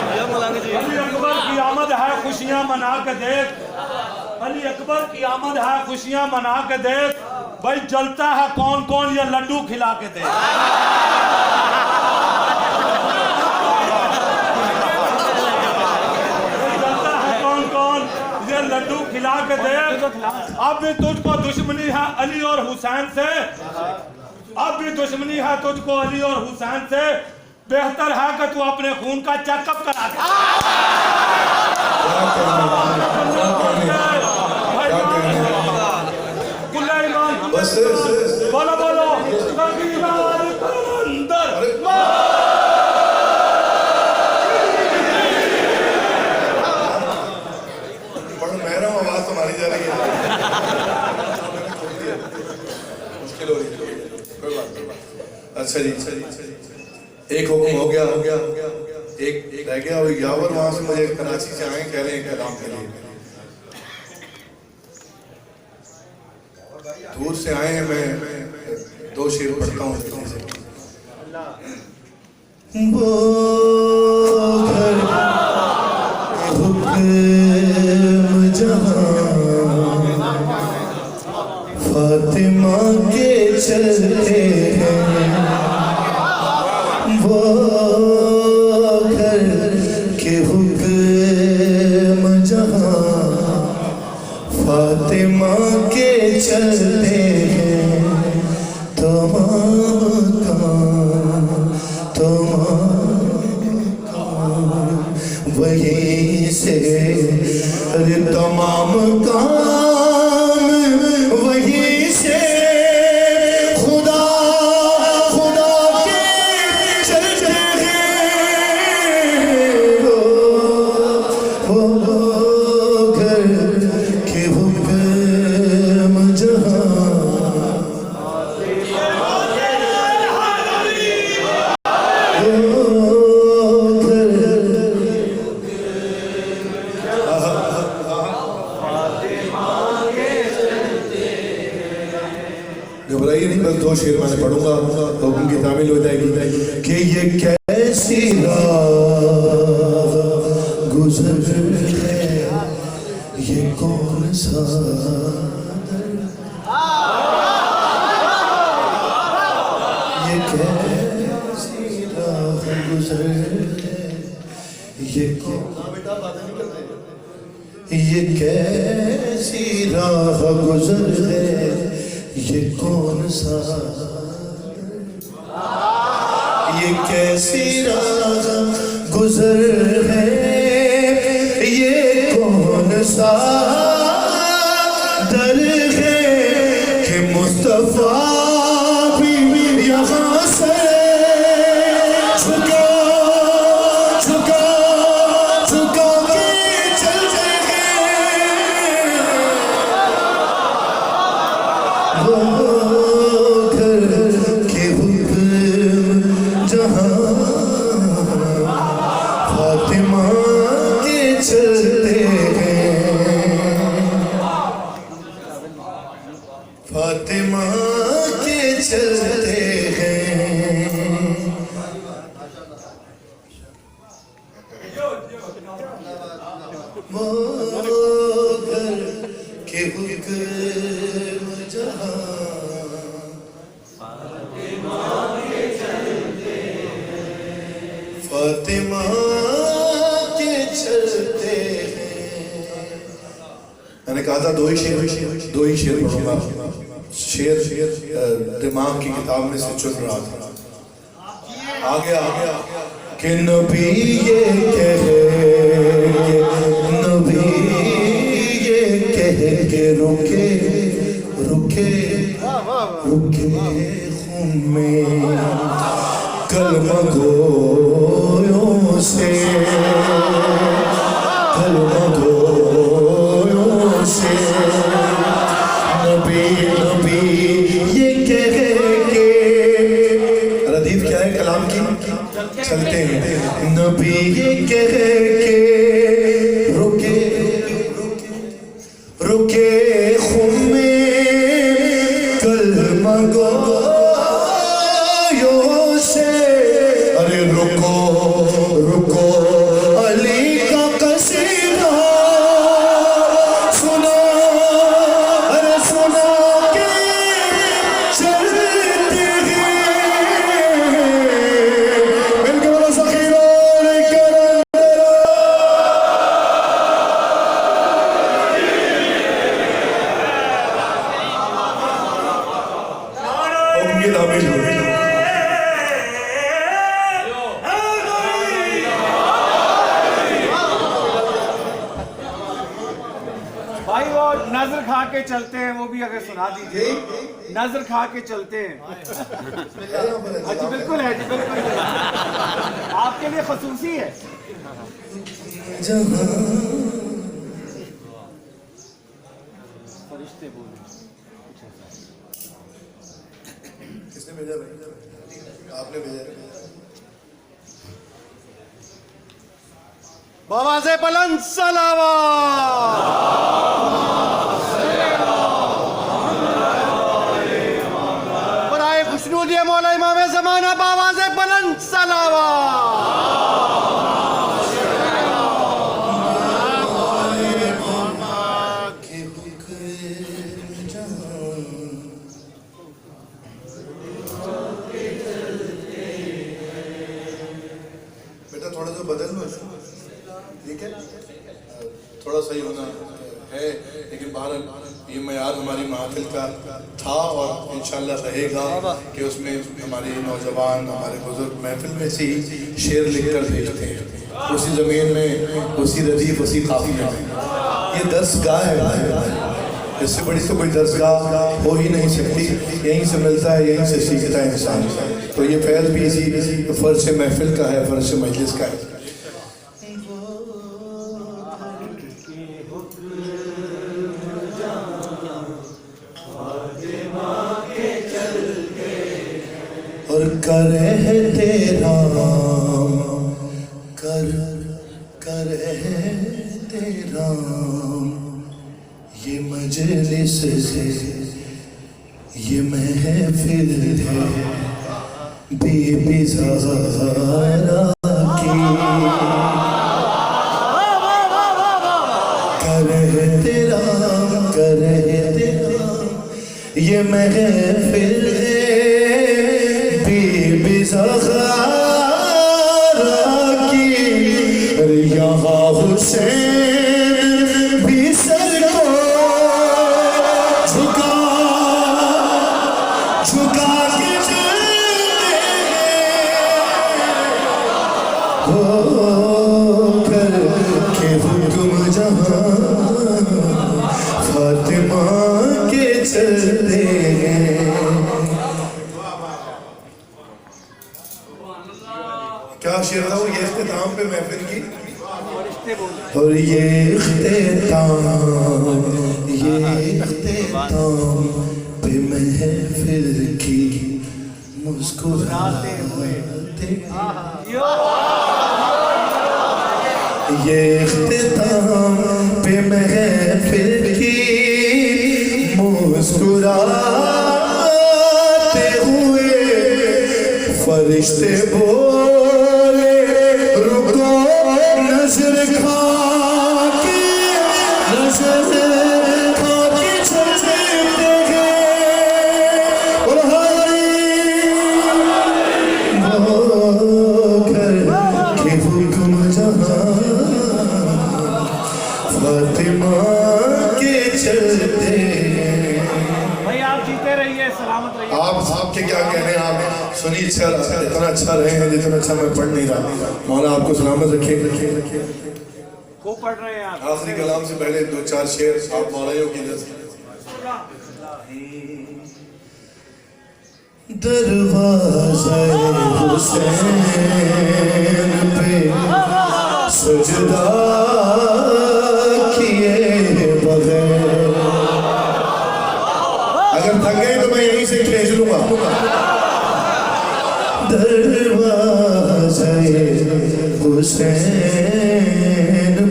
अली अकबर की आमद है खुशियां मना के देख, अली अकबर की आमद है खुशियां मना के देख। भाई जलता है कौन कौन, ये लड्डू खिला के देख। जलता है कौन कौन, ये लड्डू खिला के देख। अब भी तुझको दुश्मनी है अली और हुसैन से, अब भी दुश्मनी है तुझको अली और हुसैन से, बेहतर है कि तू अपने खून का चेकअप करा दे। बस बोलो बोलो मेरा आवाज तुम्हारी जा रही है, मुश्किल हो रही है, कोई बात। अच्छा जी, एक हुक्म हो गया, एक रह गया। और यावर वहां से मुझे कराची से आए, कह रहे हैं कलाम के लिए, दूर से आए हैं। मैं 2 शेर पढ़ता हूँ। वो घर हुक्म जहां फातिमा के चलते हैं, वो घर के हुक्म जहां फातिमा के चलते हैं। वहीं से अरे तमाम काम वहीं से खुदा के चलते हैं। वो घर के हुक्म जहां घबराइए नहीं, बस 2 शेर मैंने पढ़ूंगा तो उनकी तामील हो जाएगी कि ये कैसी राह गुजर है, ये कौन सा ये कैसी राह गुजर है, ये कैसी राह गुजर है, ये कौन सा ये कैसी राह गुजर है, ये कौन सा दर है कि मुस्तफा भी यहाँ से झुका के चलते हैं। वो घर के हुक्म जहां फातिमा के चलते हैं, फातिमा के चलते हैं। वो घर के हुक्म जहां फातिमा के चलते हैं। मैंने कहा था 2 ही शेर पढ़ूंगा। शेर दिमाग की किताब में से चुन रहा था। आ गया कि नबी ये कहे, नबी ये कहे के रुके खून में कलमा गोयों से, नबी ये कहे के रदीफ क्या है कलाम की, चलते हैं। नबी ये कहे के रुके खून में कलमा गोयों से, अरे रुको अली का कसीदा सुनो, अरे सुनो के चलते हैं। मिलके बोलो ज़ख़ीरा के चलते हैं वो भी अगर सुना दीजिए। नजर खा के चलते हैं। हाँ जी बिल्कुल है जी, बिल्कुल आपके लिए खसूसी है। फरिश्ते बोले किसने भेजा भाई? आपने भेजा। बाबा से बुलंद सलावा। बराए खुशनूद ये मौला इमाम ज़माना बाबा से बुलंद सलावा। बेटा थोड़ा सा बदल लो, ठीक है? थोड़ा सही होना है, लेकिन बहरहाल ये मयार हमारी महफिल का था और इंशाल्लाह रहेगा कि उसमें हमारे नौजवान, हमारे बुजुर्ग महफिल में से ही शेर लिख कर भेजते हैं, उसी ज़मीन में, उसी रदीफ, उसी काफिले में। ये दरसगाह है, इससे बड़ी तो कोई दरसगाह हो ही नहीं सकती। यहीं से मिलता है, यहीं से सीखता है इंसान। तो ये फैज़ भी इसी फ़र्श महफिल का है, फ़र्श मजलिस का है। और करे तेरा करे तेरा ये मजलिस है, ये महफिल है बीबी ज़हरा की। करे तेरा ये महफिल है बीबी ज़हरा की। यहाँ हुसैन भी सर को झुका के चलते हो कर के हुक्म जहाँ फातिमा के चलते हैं। क्या शेर था वो? ये इख्तिताम पे महफिल की। और ये इख्तिताम पे महफिल की मुस्कुराते हुए। ये इख्तिताम पे महफिल की मुस्कुराते हुए फरिश्ते बोले रुको नजर खा के चलते हैं। और के हुक्म जहाँ फातिमा के चलते हैं। भाई आप जीते रहिए, सलामत रहिए। आपके क्या कहने हैं? आप सुनी इतना अच्छा रहे हैं जितना अच्छा मैं पढ़ नहीं रहा। मौला आपको सलामत रखे। को पढ़ रहे हैं आप? आखिरी कलाम से पहले 2-4 शेर आप मौलाइयों की नजर। दरवाज़े हुसैन पे सजदा किए बगैर। अगर थक गए तो मैं यहीं से खींच लूंगा। दरवाज़े हुसैन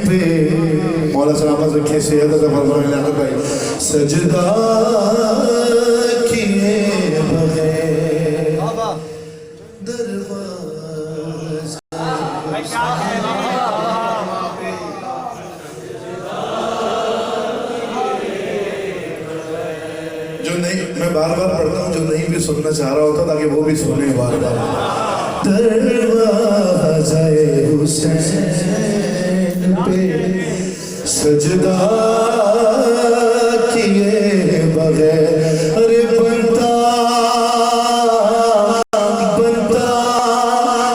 पे मौला सलामत रखे, सेहत अता फरमाए लाखत भाई। सजदा किए बगैर दरवाज़े। भाई क्या कह रहे हैं? जो नहीं, मैं बार बार पढ़ता हूँ, जो नहीं भी सुनना चाह रहा होता ताकि वो भी सुने बार बार। दरवाज़े हुसैन पे सजदा किए बगैर। अरे बनता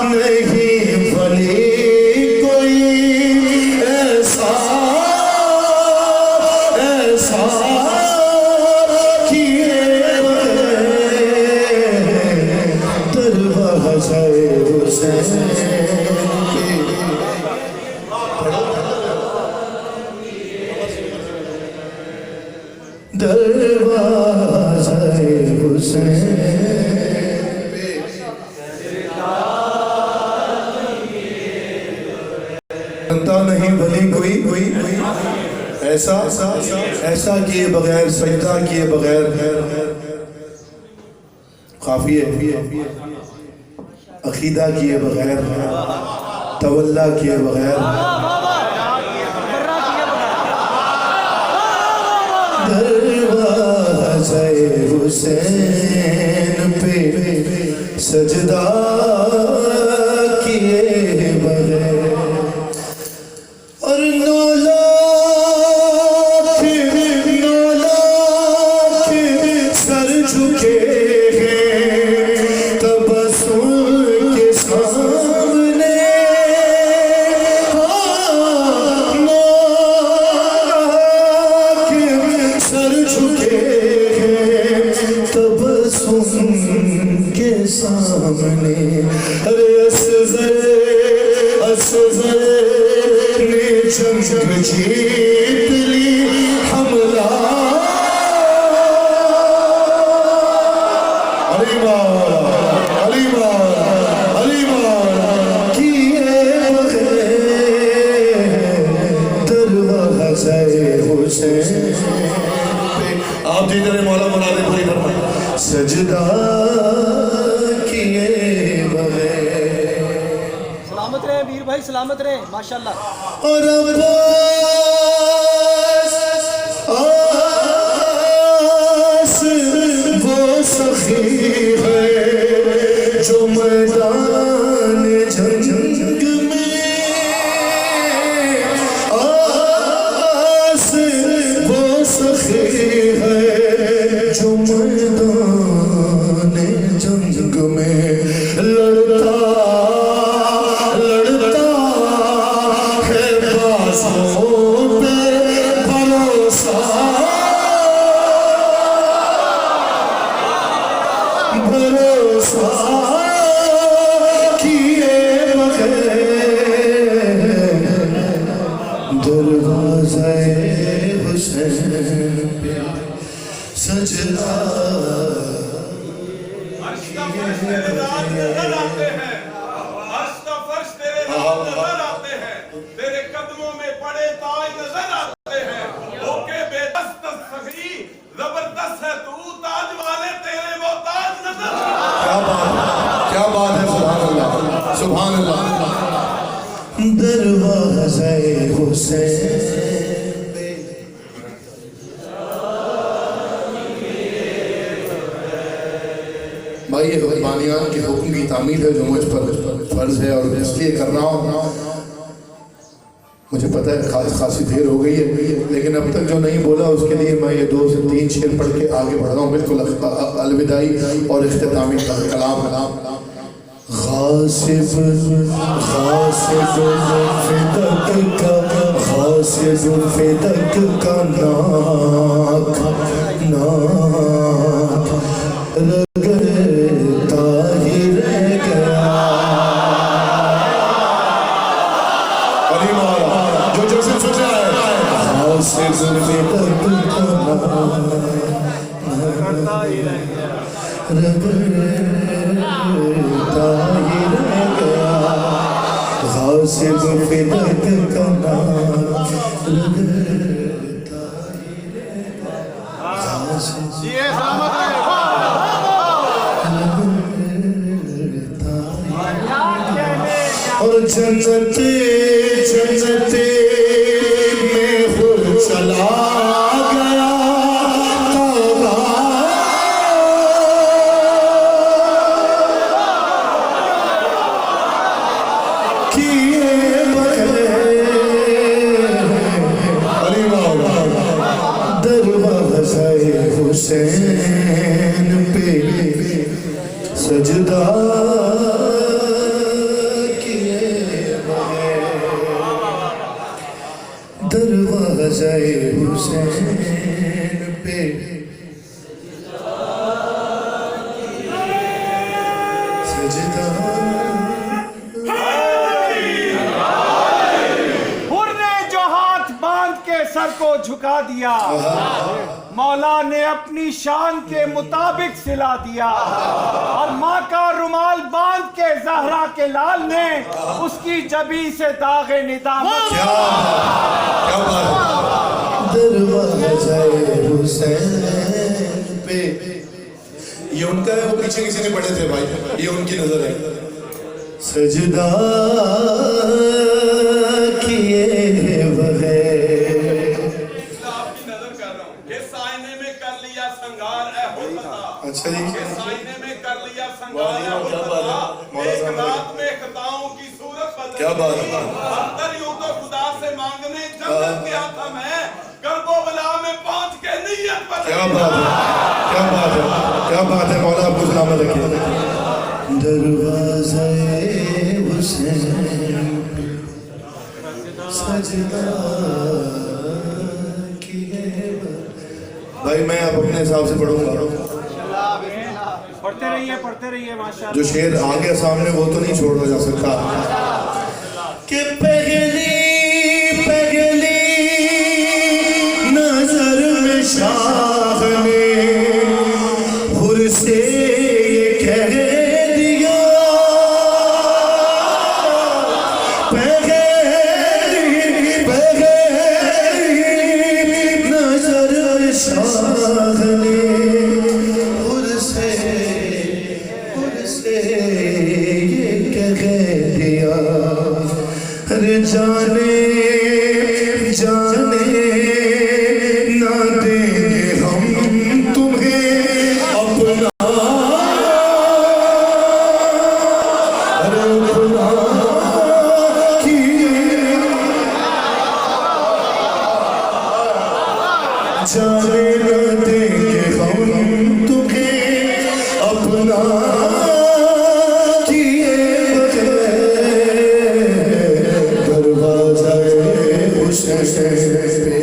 नहीं वली कोई ऐसा पे दरवाज़े हुसैन पे बनता नहीं भली कोई ऐसा किए बगैर, सजदा किए बगैर, काफी है, अकीदा किए बगैर, तवल्ला किए बगैर, दरवाज़े हुसैन पे सजदा किए बगैर और नौ लाख सर झुके हैं तबस्सुम के सामने, नौ लाख सर झुके हैं तबस्सुम के सामने। अरे असग़र ने जंग जीत ली, हमला अली माला किए बगैर दरवाज़े हुसैन पे। आप जितने मौला बना दे पूरी फरमाइए, सजदा किए बगैर। सलामत रहे वीर भाई, सलामत रहे माशाल्लाह। और अब्बास वो सखी है जो मैदान जंग में, आस वो सखी है जो मैदान जंग में लड़ता है बाज़ों पे भरोसा किए बगैर दरवाज़े हुसैन पे सजदा अर्श का फर्श तेरे राज नजर आते हैं, अर्श का फर्श तेरे राज नजर आते हैं, तेरे कदमों में पड़े ताज नजर आते हैं। होके बेदस्त सखी जबरदस्त है तू, ताज वाले तेरे वो ताज नजर आते हैं। क्या बात है, सुभान अल्लाह, सुभान अल्लाह। दरवाज़े हुसैन पे भाई ये बानियान के हुक्म की तामील है जो मुझ पर फर्ज है और इसलिए कर रहा हूँ। मुझे पता है खासी देर हो गई है, लेकिन अब तक जो नहीं बोला उसके लिए मैं ये 2 से 3 शेर पढ़ के आगे बढ़ रहा हूँ, बिल्कुल अलविदाई और इख्तितामी कलाम। गासिब फिदक का नाक रगड़ता ही रह गया। अली मौला जो जैसे सोचा है, गासिब फिदक का नाक रगड़ता ही रह गया। गासिब फिदक का नाम रगड़ता ही रह गया। और जन्नते में खुद चला गया दरवाज़े हुसैन पे सजदा किए बगैर, दरवाज़े हुसैन पे सजदा झुका दिया, मौला ने अपनी शान के मुताबिक सिला दिया, और माँ का रुमाल बांध के ज़हरा के लाल ने उसकी जबी से दागे निदामत। क्या दरवाज़े हुसैन पे, ये उनका है, वो पीछे किसी ने पढ़े थे भाई, ये उनकी नजर है। सजदा किए बगैर, आपकी नजर कर रहा हूँ, ये साइने में कर लिया संगार है हो पता। अच्छा जी, ये साइने में कर लिया संगार है हो पता। एक रात में खताओं की सूरत बदल, क्या बात है। अंदर यूं तो खुदा से मांगने जन्नत गया था मैं, गर्बो बला में पहुंच के नियत बदल। क्या बात है, क्या बात है, क्या बात है। मौला आपको सलामत रखिए। दरवाज़े हुसैन सजदा किए। भाई मैं अब अपने हिसाब से पढ़ूंगा, पढ़ते रहिए माशाअल्लाह। जो शेर आ गया सामने वो तो नहीं छोड़ा जा सकता। कि पहली पहली नजर में शाह ने हुर से ये कह दिया, पहली नजर में शाह ने हुर से ये कह दिया, अरे जाने जाने ना देंगे हम तुम्हें अपना, अरे अपना की जाने ना देंगे हम तुम्हें अपना किए बगैर। दरवाज़े हुसैन पे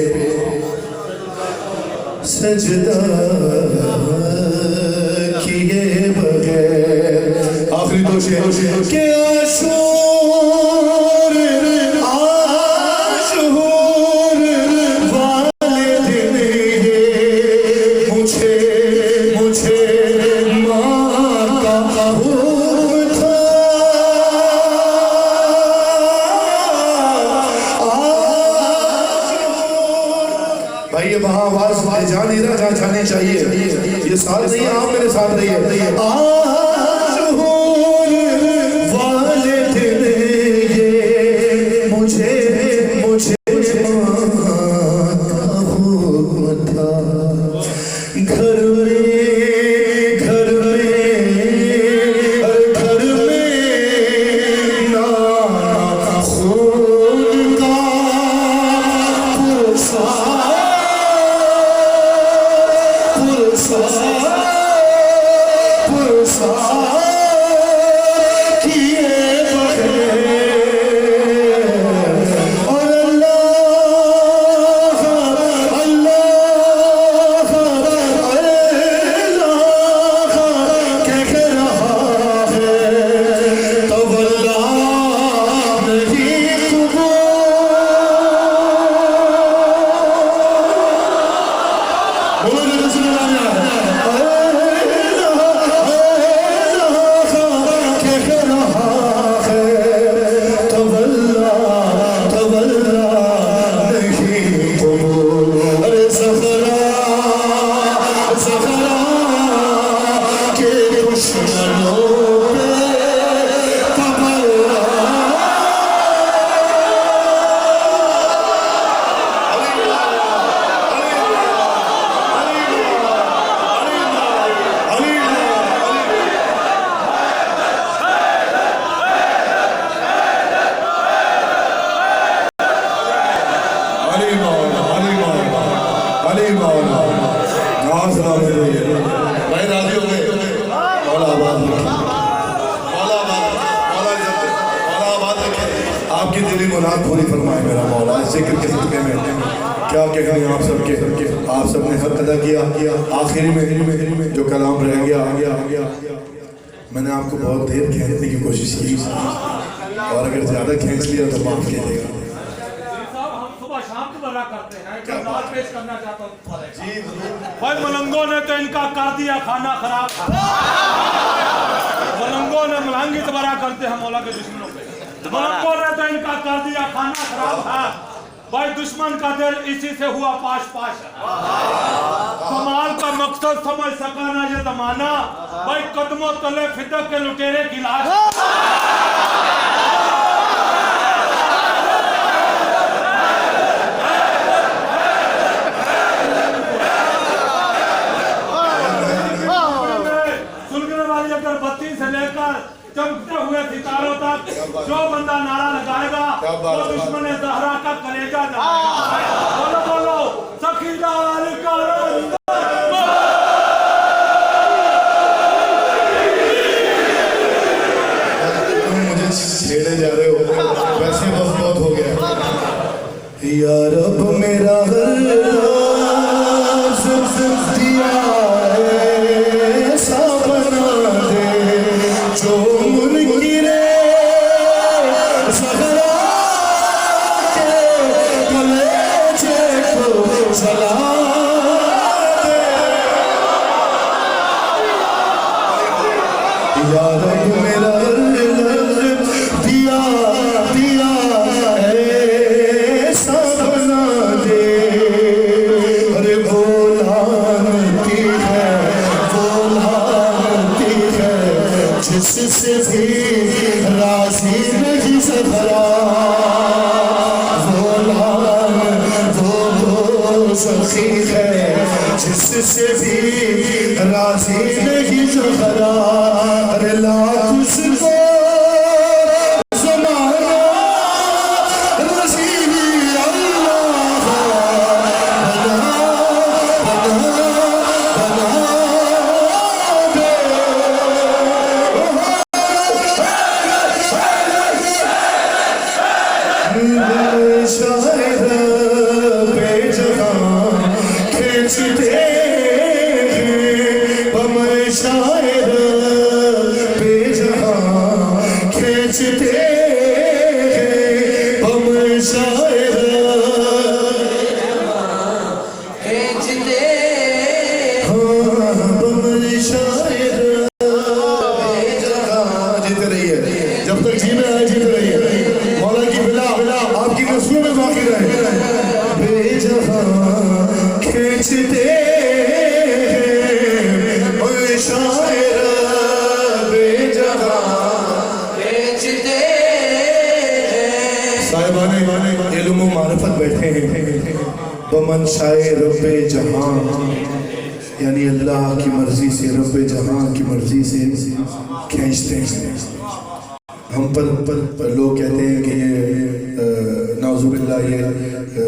सजदा किए बगैर। आखिरी दो शेर के आशूर आशूर वाले दिन ये मुझे मुझे माँ का हुक्म था, भाई ये वहाँ आवाज जा नहीं रहा जहाँ जानी चाहिए। ये साथ नहीं, आप मेरे साथ रहिए। वाले दिन ये मुझे मुझे माँ का हुक्म था, घर में घर में नाना खून का किए बगैर। और अल्लाह अल्लाह अल्लाह कह रहा है, तब अल्लाह नहीं भाई राजी हो गए। मौला आबाद रखे, मौला आबाद रखे, आपकी दिली मुराद पूरी फरमाए मेरा मौला। जिक्र के सदके में क्या कहने आप सबके आप सबने हक अदा किया। आखिरी में जो कलाम रह गया मैंने आपको बहुत देर खींचने की कोशिश की, और अगर ज़्यादा खींच लिया तो माफ़ कीजिएगा। हम सुबह शाम को करते हैं। जो नाज पेश करना चाहता हूँ भाई, मलंगों ने तो इनका कर दिया खाना खराब। मलंगों ने मलंगी तबारा करते हैं मौला के दुश्मनों पे। मलंगों ने तो इनका कर दिया खाना खराब है भाई। दुश्मन का दिल इसी से हुआ पाश पाश। कमाल का मकसद समझ सका ना ये जमाना भाई। कदमों तले फिदक के लुटेरे की लाश। सुलगने वाली अगर बत्ती से लेकर चमकते हुए सितारों तक जो बंदा नारा लगाएगा वो दुश्मन ज़हरा का कलेजा जलाएगा। बोलो बोलो सखीदार का मुझे छेड़े जा रहे हो, वैसे बस बहुत हो गया यार। अब मेरा दिया ऐसा बना दे जो मुनकिरे ज़हरा के कलेजे को जला दे यार। अब मेरा दिया दिया ऐसा बना दे। अरे बोलाती है जिससे भी राजी नहीं ज़हरा। वो सखी है जिससे भी राजी नहीं ज़हरा। अरे लाख उसको ज़माना रसीद अल्लाह जब तक जी में आए जीते रहिए। मौला की बिला आपकी नस्लों में बाकी रहे। बेजहां खींचते ओए शायर बेजहां खींचते। साहिबाने इल्म व मारिफत बैठे हैं। बमन शायर रब्बे जहां यानी अल्लाह की मर्जी से, रब्बे जहां की मर्जी से खींचते हैं। हम पर लोग कहते हैं कि ये नाज़ुबिल्लाह ये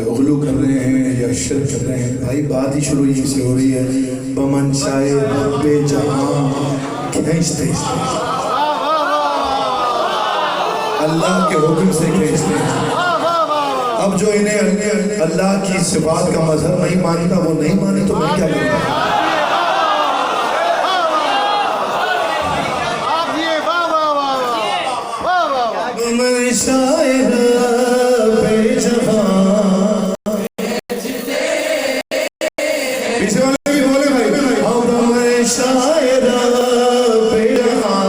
गुलू कर रहे हैं या शिर्क कर रहे हैं। भाई बात ही शुरू यहीं से हो रही है। बमन शाए रब्बे जहां खींचते अल्लाह के हुक्म से खींचते। अब जो इन्हें अल्लाह की सिफात का मजहब नहीं मानता वो नहीं माने तो मैं क्या करूँगा। शायर बेजहां पीछे वाले भी बोले भाई। अब मैं शायर बेजहां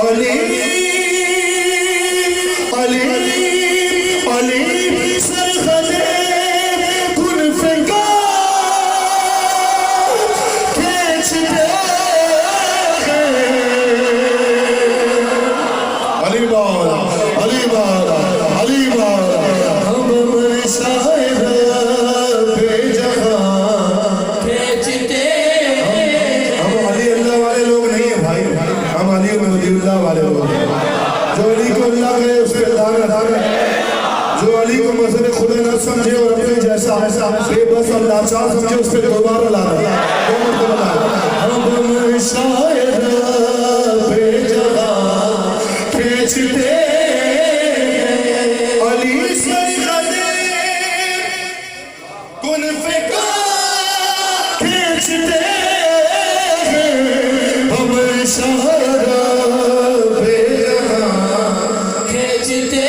अली अली अली सरखदे कुन फिका खींचते समझे और अपने जैसा बेबस और लाचार समझे उस पर दोबारा लाना। हम शायर बेजहां खींचते अली सरखदे कुन फिका खींचते हम शायर बेजहां खींचते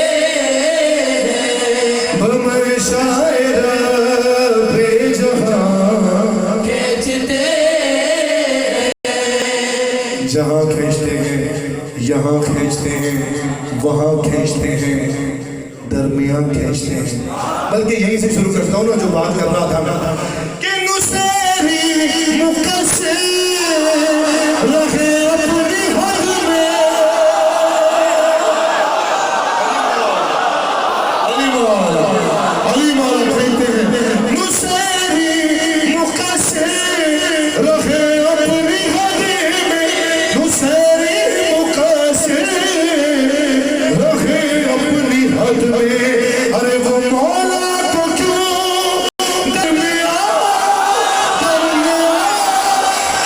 खींचते हैं वहाँ खींचते हैं दरमियान खींचते हैं। बल्कि यहीं से शुरू करता हूँ ना जो बात कर रहा था मैं कि नुसेरी मुकस्सिर रहे अपनी हद में। अली मौला कहते हैं नुसेरी मुकस्सिर रहे अपनी हद में, नुसेरी मुकस्सिर रहे अपनी हद में। अरे वो मौला को क्यों दरमियान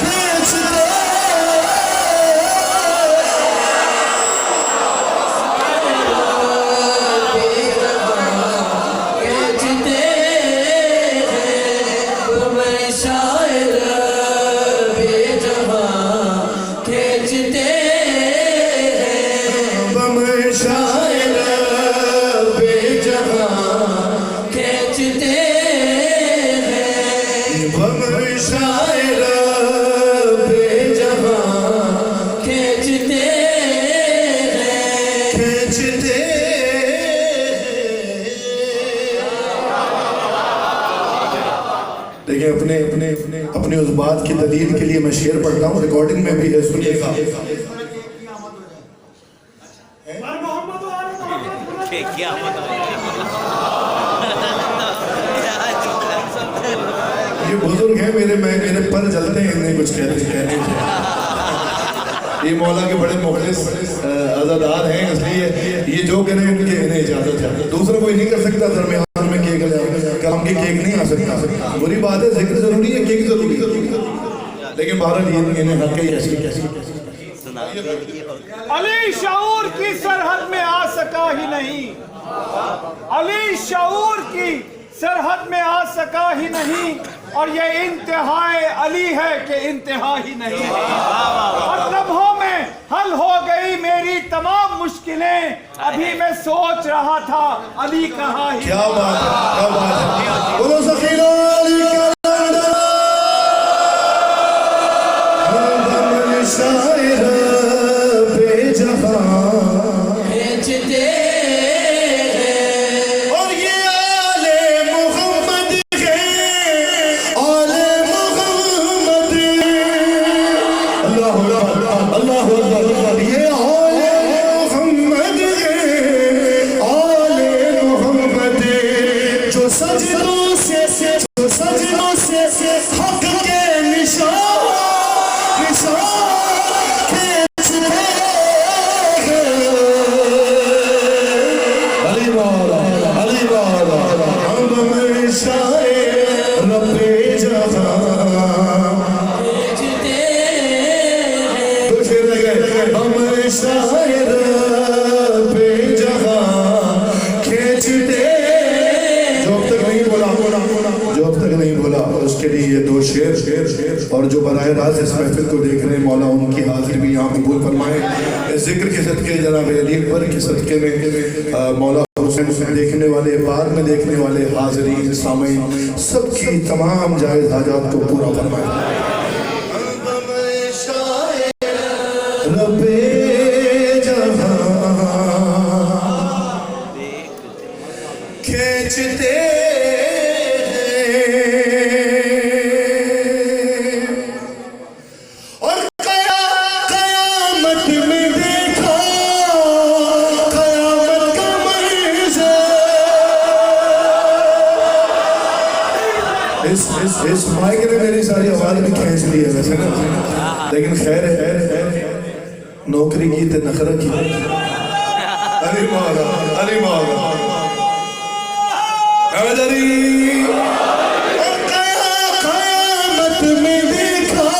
खींचते। बम शायर बम शायर खींचते। देखिए अपने अपने अपने अपने उस बात की दलील के लिए मैं शेर पढ़ता हूँ, रिकॉर्डिंग में भी है, सुनिएगा। ये बुजुर्ग है मेरे पर जलते हैं, इन्हें कुछ कहने से। ये मौला के बड़े मुखलिस अज़ादार हैं, इसलिए ये जो करें उनके इन्हें इजाजत है। दूसरा कोई नहीं कर सकता दरमियान में केक काम की केक नहीं आ सकता। बुरी बात है, जिक्र जरूरी है, केक जरूरी है, लेकिन बहरहाल ये इन्हें हक ही ऐसी अली शऊर की सरहद में आ सका ही नहीं, अली शऊर की सरहद में आ सका ही नहीं, और ये इंतहाए अली है कि इंतहा ही नहीं। और लम्हों में हल हो गई मेरी तमाम मुश्किलें, अभी मैं सोच रहा था अली कहाँ ही। क्या बात है, क्या बात है। बोलो सखीना अली का शायर बेजहां खींचते और ये आले मोहम्मद के आले मोहम्मद। अल्लाह अल्लाह अल्लाह। ये आले मोहम्मद के आले मोहम्मद जो सजदों से हक के निशान उसके लिए ये दो शेर और जो बराह रास्त इस महफिल को देख रहे हैं, मौला उनकी हाजिर भी यहाँ कबूल फरमाए। जिक्र के सदके जनाब अली अकबर के सदके में मौला हुसैन देखने वाले, बाद में देखने वाले हाजिरीन सामीन सबकी तमाम जायज़ हाजात को पूरा फरमाए। खींचते और कयामत में देखा कयामत का मंज़र। इस माइक ने मेरी सारी आवाज भी खींच ली है वैसे ना, लेकिन खैर है, नौकरी की तो नखरा की। अली मौला अली मौला कयामत में देखा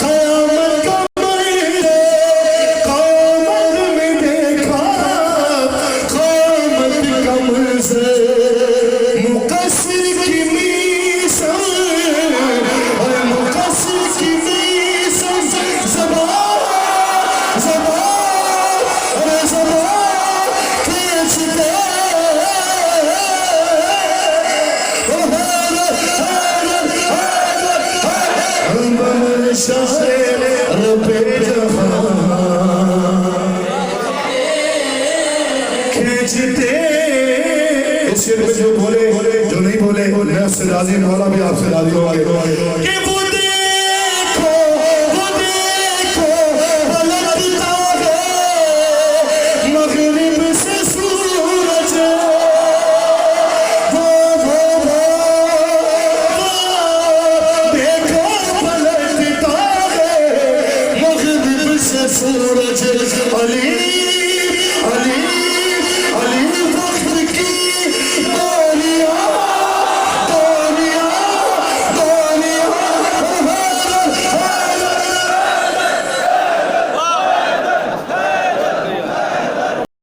कयामत का मंज़र, कयामत में देखा कयामत का मंज़र। मुकस्सिर की मीज़ान और मुकस्सिर की मीज़ान ज़बान ज़बान अरे ज़बान खींचते। राजी, मौला भी आपसे राजी होंगे।